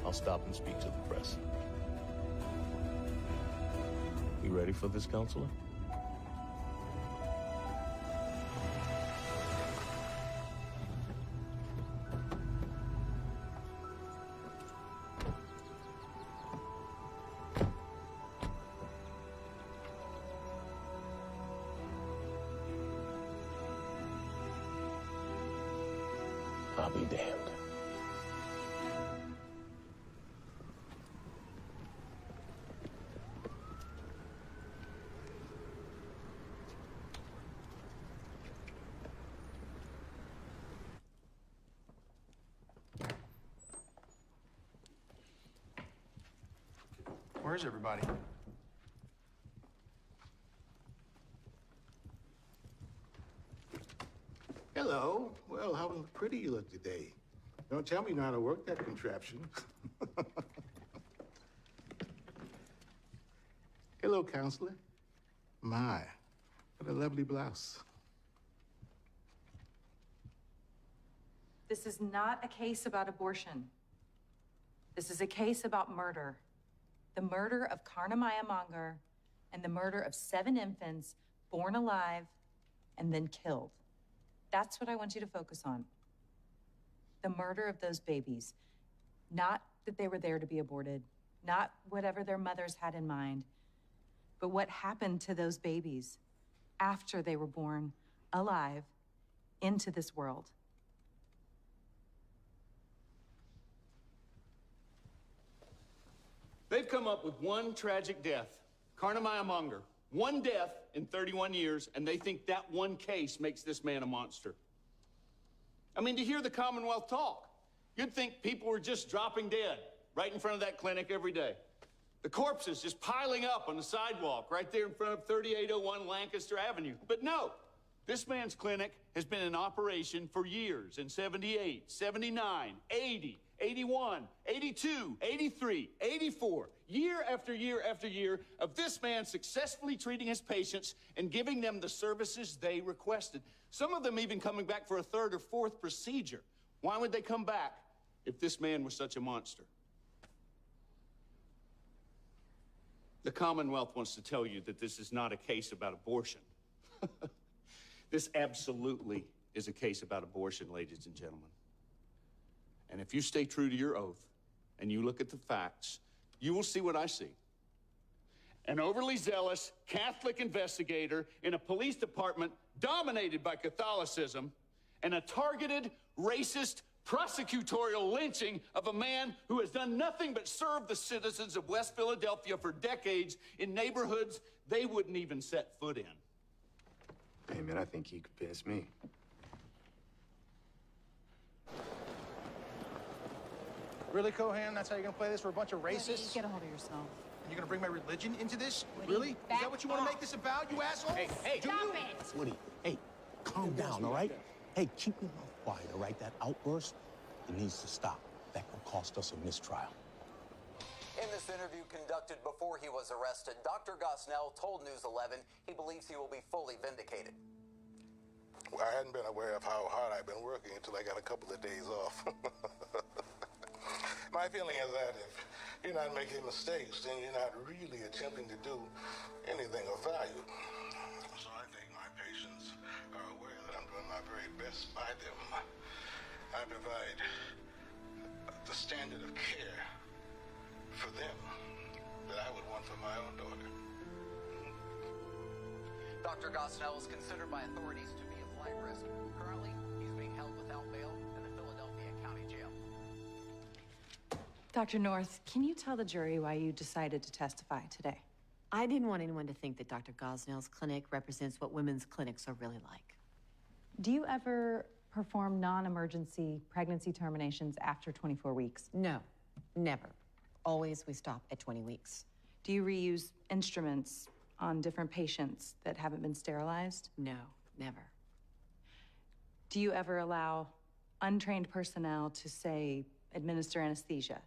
S12: I'll stop and speak to the press. You ready for this, counselor? I'll be damned.
S3: Where's everybody?
S14: Hello. Well, how pretty you look today. Don't tell me you know how to work that contraption. Hello, counselor. My, what a lovely blouse.
S9: This is not a case about abortion. This is a case about murder. The murder of Karnamaya Mongar and the murder of 7 infants born alive and then killed. That's what I want you to focus on. The murder of those babies. Not that they were there to be aborted, not whatever their mothers had in mind, but what happened to those babies after they were born alive into this world.
S19: They've come up with one tragic death, Karnamaya Mongar. One death in 31 years, and they think that one case makes this man a monster. I mean, to hear the Commonwealth talk, you'd think people were just dropping dead right in front of that clinic every day. The corpses just piling up on the sidewalk right there in front of 3801 Lancaster Avenue. But no, this man's clinic has been in operation for years in 78, 79, 80, 81, 82, 83, 84, year after year after year of this man successfully treating his patients and giving them the services they requested. Some of them even coming back for a 3rd or 4th procedure. Why would they come back if this man was such a monster? The Commonwealth wants to tell you that this is not a case about abortion. This absolutely is a case about abortion, ladies and gentlemen. And if you stay true to your oath and you look at the facts, you will see what I see. An overly zealous Catholic investigator in a police department dominated by Catholicism and a targeted, racist, prosecutorial lynching of a man who has done nothing but serve the citizens of West Philadelphia for decades in neighborhoods they wouldn't even set foot in.
S20: Hey, man, I think he convinced me.
S3: Really, Cohan? That's how you're gonna play this? We're a bunch of racists?
S15: Get a hold of yourself.
S3: And you're gonna bring my religion into this?
S15: Woody,
S3: Really? Is
S15: back
S3: that what you want to
S15: off.
S3: make this about, you asshole?
S14: Hey,
S3: Do
S15: Stop
S3: you?
S15: it!
S21: Woody, hey, calm down, all right? Hey, keep your mouth quiet, all right? That outburst, it needs to stop. That could cost us a mistrial.
S22: In this interview conducted before he was arrested, Dr. Gosnell told News 11 he believes he will be fully vindicated.
S14: Well, I hadn't been aware of how hard I've been working until I got a couple of days off. My feeling is that if you're not making mistakes, then you're not really attempting to do anything of value. So I think my patients are aware that I'm doing my very best by them. I provide the standard of care for them that I would want for my own daughter.
S22: Dr. Gosnell is considered by authorities to be a flight risk. Currently, he's being held without bail in the Philadelphia County Jail.
S9: Dr. North, can you tell the jury why you decided to testify today?
S23: I didn't want anyone to think that Dr. Gosnell's clinic represents what women's clinics are really like.
S9: Do you ever perform non-emergency pregnancy terminations after 24 weeks?
S23: No, never. Always we stop at 20 weeks.
S9: Do you reuse instruments on different patients that haven't been sterilized?
S23: No, never.
S9: Do you ever allow untrained personnel to, say, administer anesthesia?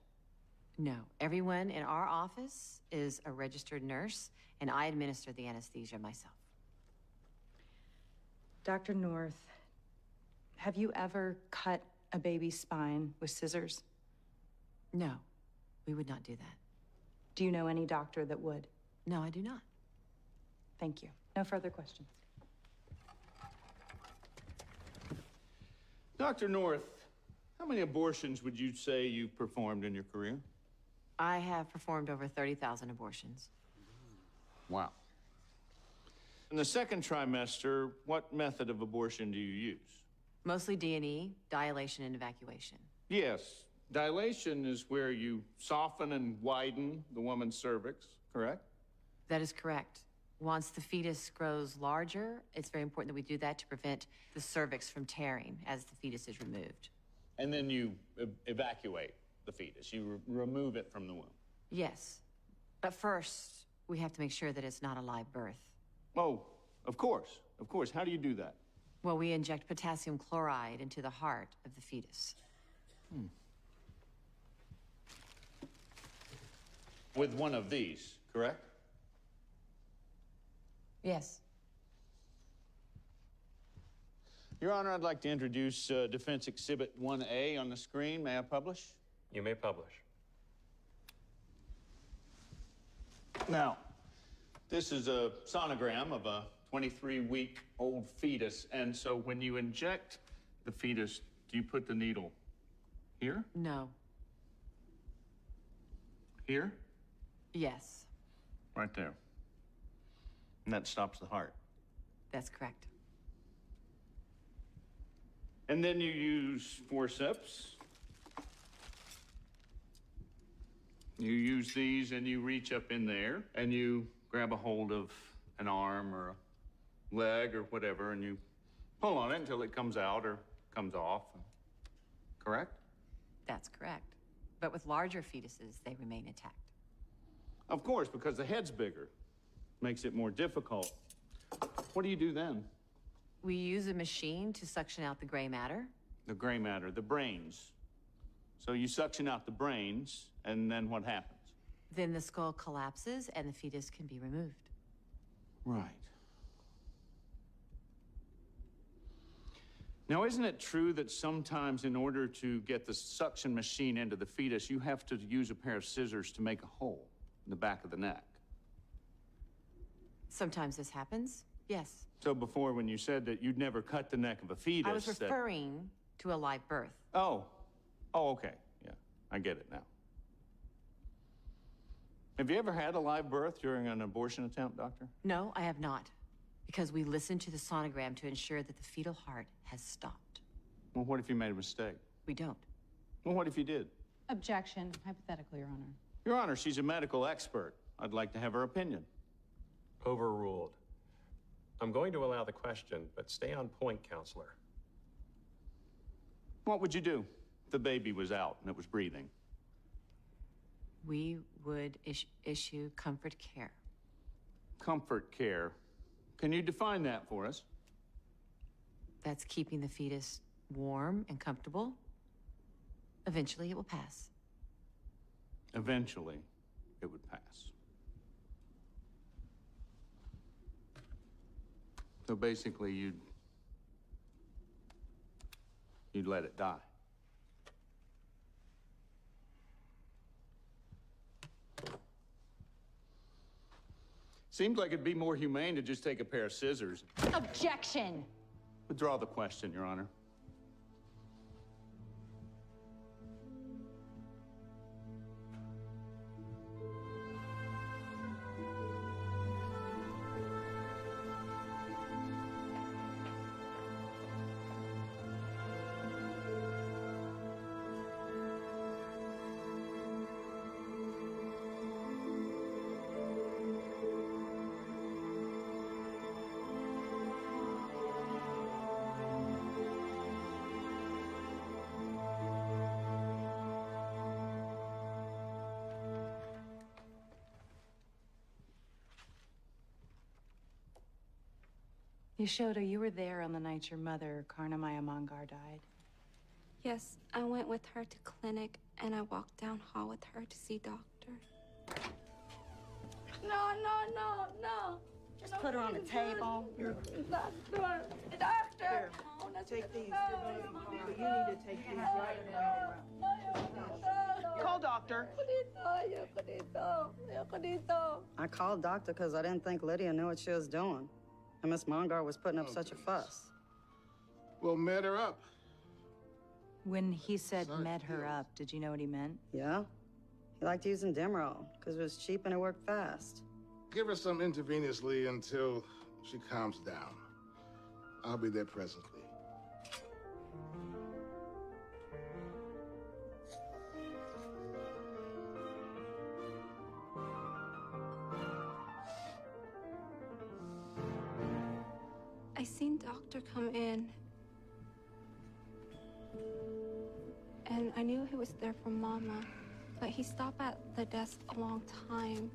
S23: No. Everyone in our office is a registered nurse, and I administer the anesthesia myself.
S9: Dr. North, have you ever cut a baby's spine with scissors?
S23: No, We would not do that.
S4: Do you know any doctor that would?
S23: No, I do not.
S4: Thank you. No further questions.
S19: Dr. North, how many abortions would you say you've performed in your career?
S23: I have performed over 30,000 abortions.
S19: Wow. In the second trimester, what method of abortion do you use?
S23: Mostly D&E, dilation and evacuation.
S19: Yes, dilation is where you soften and widen the woman's cervix, correct?
S23: That is correct. Once the fetus grows larger, it's very important that we do that to prevent the cervix from tearing as the fetus is removed.
S19: And then you evacuate the fetus. You remove it from the womb.
S23: Yes. But first, we have to make sure that it's not a live birth.
S19: Oh, of course. Of course. How do you do that?
S23: Well, we inject potassium chloride into the heart of the fetus.
S19: With one of these, correct?
S23: Yes.
S19: Your Honor, I'd like to introduce Defense Exhibit 1A on the screen. May I publish?
S7: You may publish.
S19: Now, this is a sonogram of a 23-week-old fetus. And so when you inject the fetus, do you put the needle here?
S23: No.
S19: Here?
S23: Yes.
S19: Right there. And that stops the heart.
S23: That's correct.
S19: And then you use forceps. You use these and you reach up in there and you grab a hold of an arm or a leg or whatever and you pull on it until it comes out or comes off. Correct?
S23: That's correct. But with larger fetuses, they remain intact.
S19: Of course, because the head's bigger. Makes it more difficult. What do you do then?
S23: We use a machine to suction out the gray matter.
S19: The gray matter, the brains. So you suction out the brains, and then what happens?
S23: Then the skull collapses and the fetus can be removed.
S19: Right. Now, isn't it true that sometimes in order to get the suction machine into the fetus, you have to use a pair of scissors to make a hole in the back of the neck?
S23: Sometimes this happens, yes.
S19: So before, when you said that you'd never cut the neck of a fetus...
S23: I was referring to a live birth.
S19: Oh, okay. Yeah, I get it now. Have you ever had a live birth during an abortion attempt, Doctor?
S23: No, I have not. Because we listened to the sonogram to ensure that the fetal heart has stopped.
S19: Well, what if you made a mistake?
S23: We don't.
S19: Well, what if you did?
S15: Objection, hypothetically, Your Honor.
S19: Your Honor, she's a medical expert. I'd like to have her opinion.
S7: Overruled. I'm going to allow the question, but stay on point, counselor.
S19: What would you do if the baby was out and it was breathing?
S23: We would issue comfort care.
S19: Comfort care. Can you define that for us?
S23: That's keeping the fetus warm and comfortable. Eventually, it will pass.
S19: Eventually, it would pass. So basically, you'd let it die. Seems like it'd be more humane to just take a pair of scissors.
S15: Objection!
S19: Withdraw the question, Your Honor.
S4: Yashoda, you were there on the night your mother, Karnamaya Mangar, died.
S10: Yes, I went with her to clinic and I walked down hall with her to see doctor. No.
S4: Just put her on the table.
S10: Doctor!
S17: Here, take these. You need to take these right now.
S10: Call
S17: doctor. doctor?
S8: I called doctor because I didn't think Lydia knew what she was doing. And Miss Mongar was putting up such a fuss.
S14: Well, met her up.
S9: When he said met her up, did you know what he meant?
S8: Yeah? He liked using Demerol because it was cheap and it worked fast.
S14: Give her some intravenously until she calms down. I'll be there presently.
S10: I seen doctor come in. And I knew he was there for Mama, but he stopped at the desk a long time.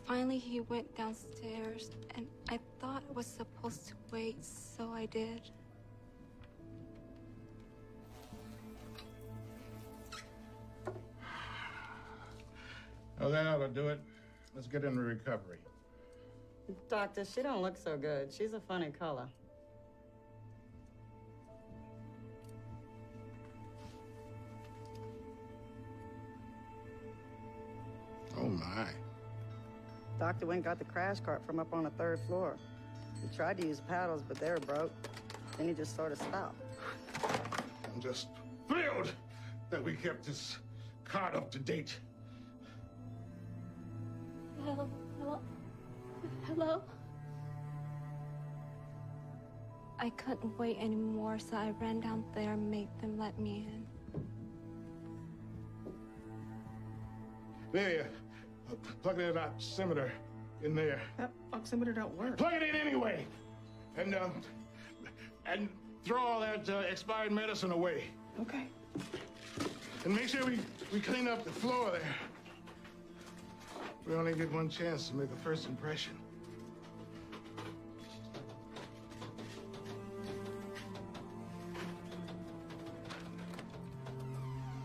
S10: Finally, he went downstairs, and I thought I was supposed to wait, so I did.
S14: Well, that ought to do it. Let's get into recovery.
S8: Doctor, she don't look so good. She's a funny color.
S14: Oh, my.
S8: Doctor went and got the crash cart from up on the 3rd floor. He tried to use paddles, but they were broke. Then he just sort of stopped.
S14: I'm just thrilled that we kept this cart up to date.
S10: Hello? Hello? Hello? I couldn't wait anymore, so I ran down there and made them let me in.
S14: There, plug that oximeter in there.
S8: That oximeter don't work.
S14: Plug it in anyway, and throw all that expired medicine away.
S8: Okay.
S14: And make sure we clean up the floor there. We only get one chance to make a first impression.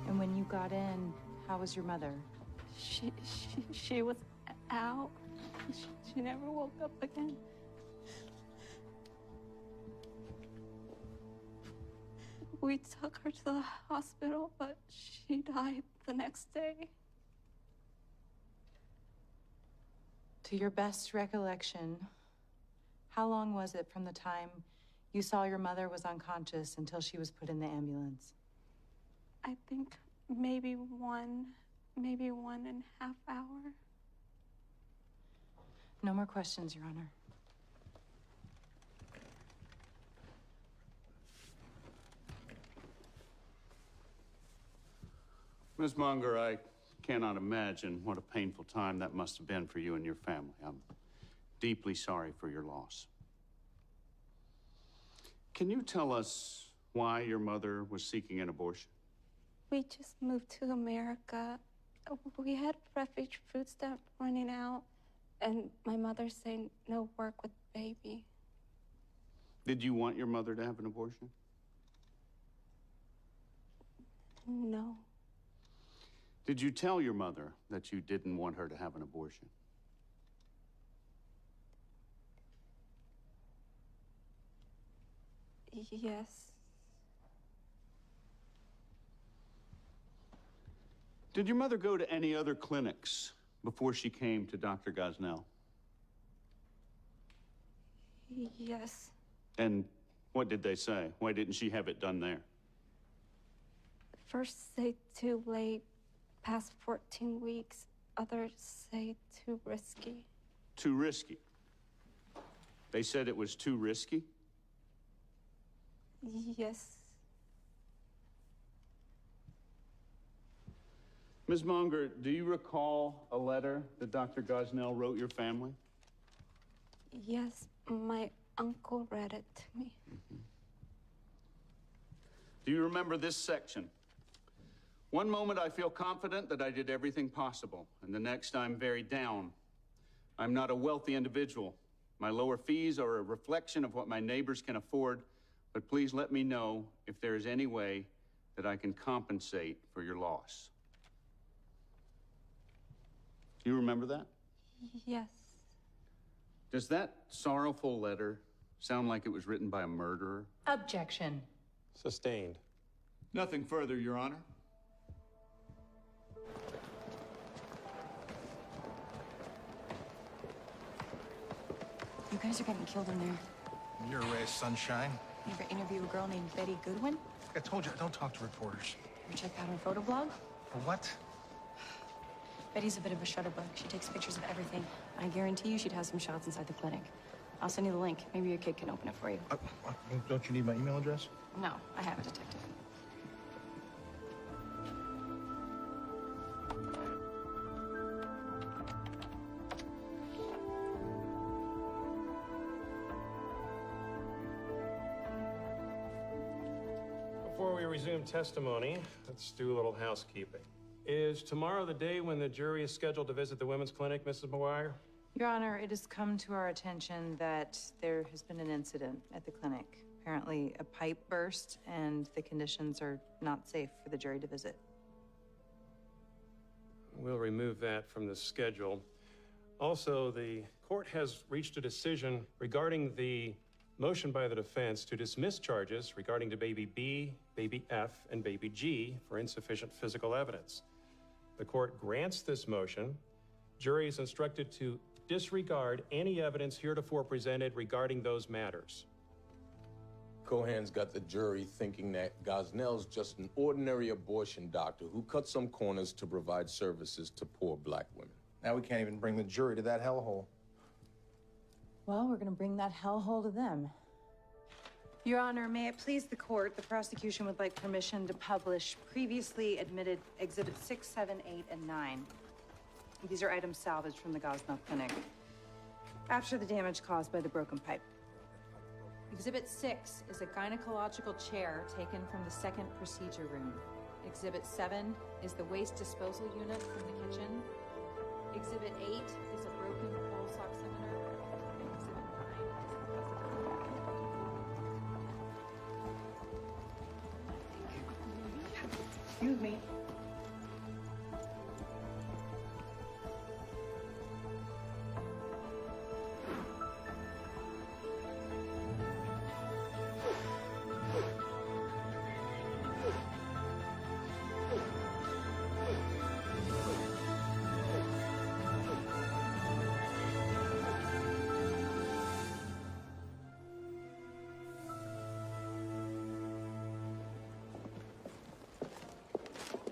S9: And when you got in, how was your mother?
S10: She was out. She never woke up again. We took her to the hospital, but she died the next day.
S9: To your best recollection, how long was it from the time you saw your mother was unconscious until she was put in the ambulance?
S10: I think maybe 1.5 hours.
S9: No more questions, Your Honor.
S19: Ms. Munger, I cannot imagine what a painful time that must have been for you and your family. I'm deeply sorry for your loss. Can you tell us why your mother was seeking an abortion?
S10: We just moved to America. We had refuge food stamp running out, and my mother saying no work with baby.
S19: Did you want your mother to have an abortion?
S10: No.
S19: Did you tell your mother that you didn't want her to have an abortion?
S10: Yes.
S19: Did your mother go to any other clinics before she came to Dr. Gosnell?
S10: Yes.
S19: And what did they say? Why didn't she have it done there?
S10: First say too late, past 14 weeks. Others say too risky.
S19: Too risky. They said it was too risky?
S10: Yes.
S19: Ms. Monger, do you recall a letter that Dr. Gosnell wrote your family?
S10: Yes, my uncle read it to me.
S19: Do you remember this section? One moment I feel confident that I did everything possible, and the next I'm very down. I'm not a wealthy individual. My lower fees are a reflection of what my neighbors can afford, but please let me know if there is any way that I can compensate for your loss. Do you remember that?
S10: Yes.
S19: Does that sorrowful letter sound like it was written by a murderer?
S9: Objection.
S20: Sustained.
S19: Nothing further, Your Honor.
S4: You guys are getting killed in there.
S3: You're a ray of sunshine.
S4: You ever interview a girl named Betty Goodwin?
S3: I told you, I don't talk to reporters.
S4: Ever check out her photo blog?
S3: For what?
S4: Betty's a bit of a shutterbug. She takes pictures of everything. I guarantee you she'd have some shots inside the clinic. I'll send you the link. Maybe your kid can open it for you.
S3: Don't you need my email address?
S4: No, I have a detective.
S2: Before we resume testimony, let's do a little housekeeping. Is tomorrow the day when the jury is scheduled to visit the women's clinic, Mrs. McGuire?
S9: Your Honor, it has come to our attention that there has been an incident at the clinic. Apparently, a pipe burst, and the conditions are not safe for the jury to visit.
S2: We'll remove that from the schedule. Also, the court has reached a decision regarding the motion by the defense to dismiss charges regarding to baby B, baby F, and baby G for insufficient physical evidence. The court grants this motion. Jury is instructed to disregard any evidence heretofore presented regarding those matters.
S12: Cohan's got the jury thinking that Gosnell's just an ordinary abortion doctor who cut some corners to provide services to poor black women.
S3: Now we can't even bring the jury to that hellhole.
S9: Well, we're gonna bring that hellhole to them. Your Honor, may it please the court, the prosecution would like permission to publish previously admitted Exhibits 6, 7, 8, and 9. These are items salvaged from the Gosnell Clinic after the damage caused by the broken pipe.
S15: Exhibit 6 is a gynecological chair taken from the second procedure room. Exhibit 7 is the waste disposal unit from the kitchen. Exhibit 8 is a broken pulse oximeter. And Exhibit 9 is a
S9: Excuse me.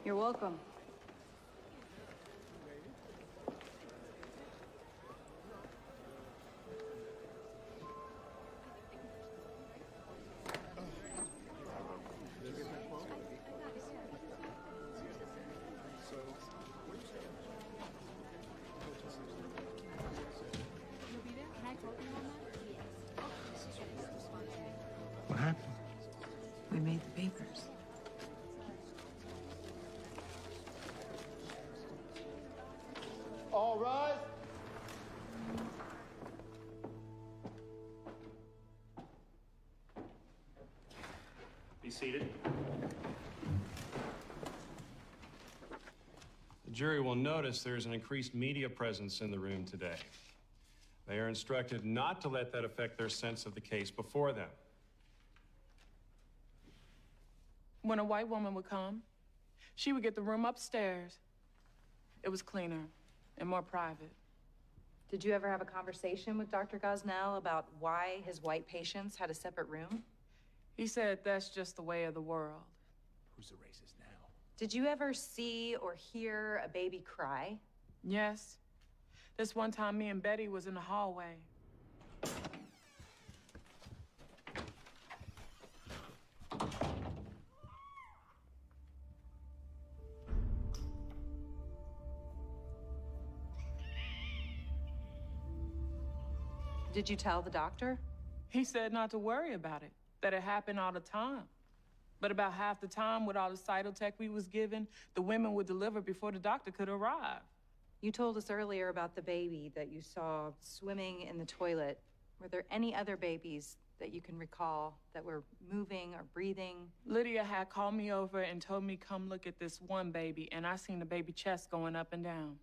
S9: You're welcome.
S3: What happened?
S9: We made the papers.
S14: All rise.
S2: Be seated. The jury will notice there is an increased media presence in the room today. They are instructed not to let that affect their sense of the case before them.
S13: When a white woman would come, she would get the room upstairs. It was cleaner and more private.
S9: Did you ever have a conversation with Dr. Gosnell about why his white patients had a separate room?
S13: He said that's just the way of the world.
S21: Who's the racist now?
S9: Did you ever see or hear a baby cry?
S13: Yes. This one time, me and Betty was in the hallway.
S9: Did you tell the doctor?
S13: He said not to worry about it, that it happened all the time. But about half the time, with all the cytotech we was given, the women would deliver before the doctor could arrive.
S9: You told us earlier about the baby that you saw swimming in the toilet. Were there any other babies that you can recall that were moving or breathing?
S13: Lydia had called me over and told me come look at this one baby, and I seen the baby chest going up and down.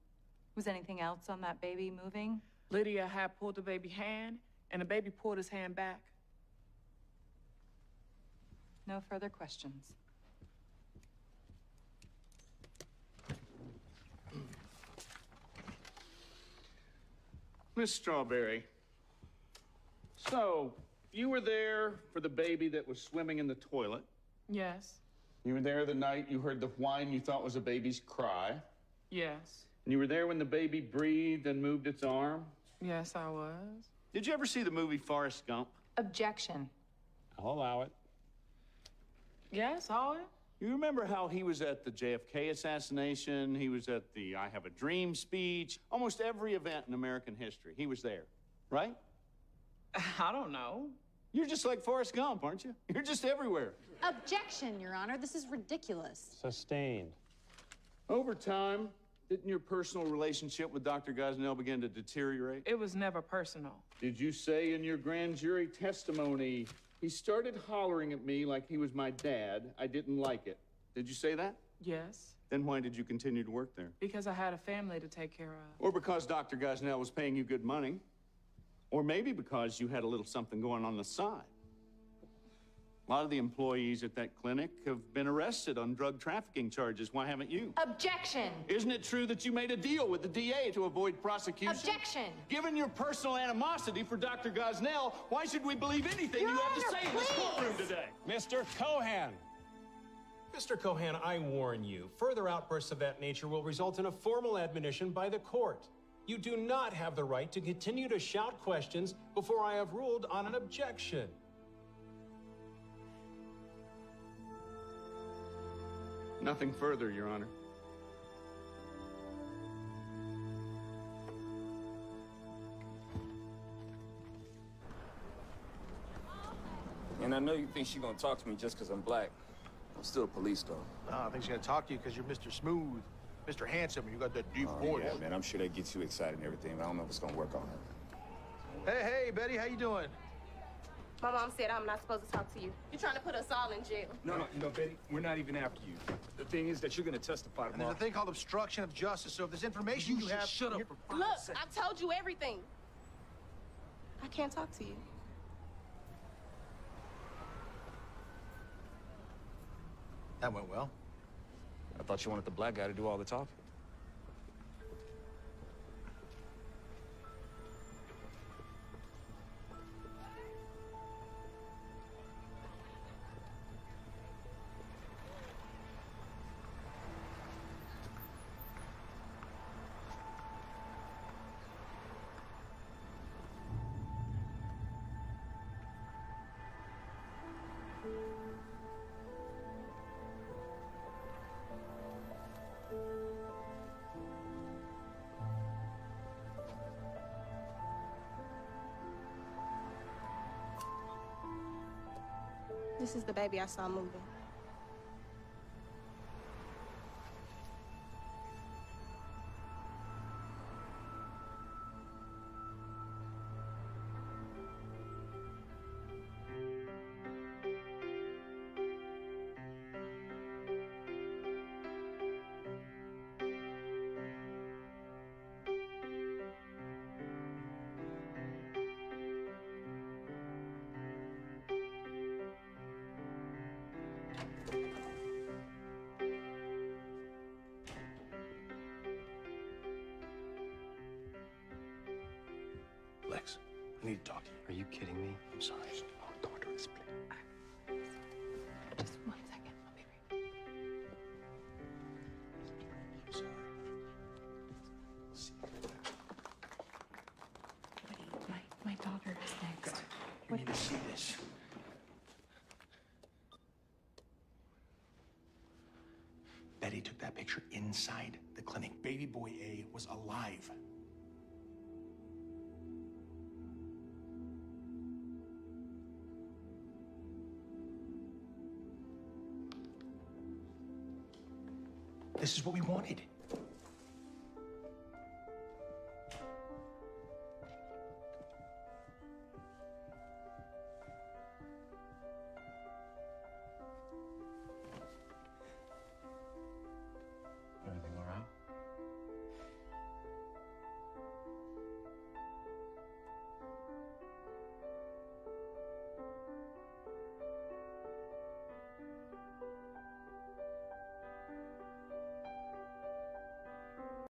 S9: Was anything else on that baby moving?
S13: Lydia had pulled the baby hand, and the baby pulled his hand back.
S9: No further questions.
S19: Miss Strawberry, so you were there for the baby that was swimming in the toilet.
S13: Yes.
S19: You were there the night you heard the whine you thought was a baby's cry.
S13: Yes.
S19: And you were there when the baby breathed and moved its arm.
S13: Yes, I was.
S19: Did you ever see the movie Forrest Gump?
S15: Objection.
S19: I'll allow it.
S13: Yes, saw it.
S19: You remember how he was at the JFK assassination, he was at the I Have a Dream speech, almost every event in American history, he was there, right?
S13: I don't know.
S19: You're just like Forrest Gump, aren't you? You're just everywhere.
S1: Objection, Your Honor. This is ridiculous.
S2: Sustained.
S19: Over time, didn't your personal relationship with Dr. Gosnell begin to deteriorate?
S13: It was never personal.
S19: Did you say in your grand jury testimony, he started hollering at me like he was my dad, I didn't like it? Did you say that?
S13: Yes.
S19: Then why did you continue to work there?
S13: Because I had a family to take care of.
S19: Or because Dr. Gosnell was paying you good money? Or maybe because you had a little something going on the side? A lot of the employees at that clinic have been arrested on drug trafficking charges. Why haven't you?
S1: Objection.
S19: Isn't it true that you made a deal with the DA to avoid prosecution?
S1: Objection.
S19: Given your personal animosity for Dr. Gosnell, why should we believe anything you have to say in this courtroom today?
S2: Mr. Cohan! Mr. Cohan, I warn you, further outbursts of that nature will result in a formal admonition by the court. You do not have the right to continue to shout questions before I have ruled on an objection.
S19: Nothing further, Your Honor.
S6: And I know you think she's gonna talk to me just because I'm black. I'm still a police dog.
S3: No, I think she's gonna talk to you because you're Mr. Smooth, Mr. Handsome, and you got that deep voice.
S20: Yeah, man, I'm sure that gets you excited and everything, but I don't know if it's gonna work on her.
S3: Hey, Betty, how you doing?
S10: My mom said I'm not supposed to talk to you. You're trying to put us all in jail.
S6: No, Betty, we're not even after you. The thing is that you're gonna testify
S3: And
S6: tomorrow.
S3: there's a thing called obstruction of justice, so if there's information you have...
S6: Shut up.
S10: Look, I've told you everything. I can't talk to you.
S3: That went well.
S6: I thought you wanted the black guy to do all the talking.
S10: This is the baby I saw moving.
S3: Lex, I need to talk to you.
S6: Are you kidding me?
S3: I'm sorry. Oh, daughter is playing.
S23: Just 1 second. I'll be right
S3: I'm sorry.
S23: My daughter is next.
S3: You need to see this. Betty took that picture inside the clinic. Baby boy A was alive. This is what we wanted.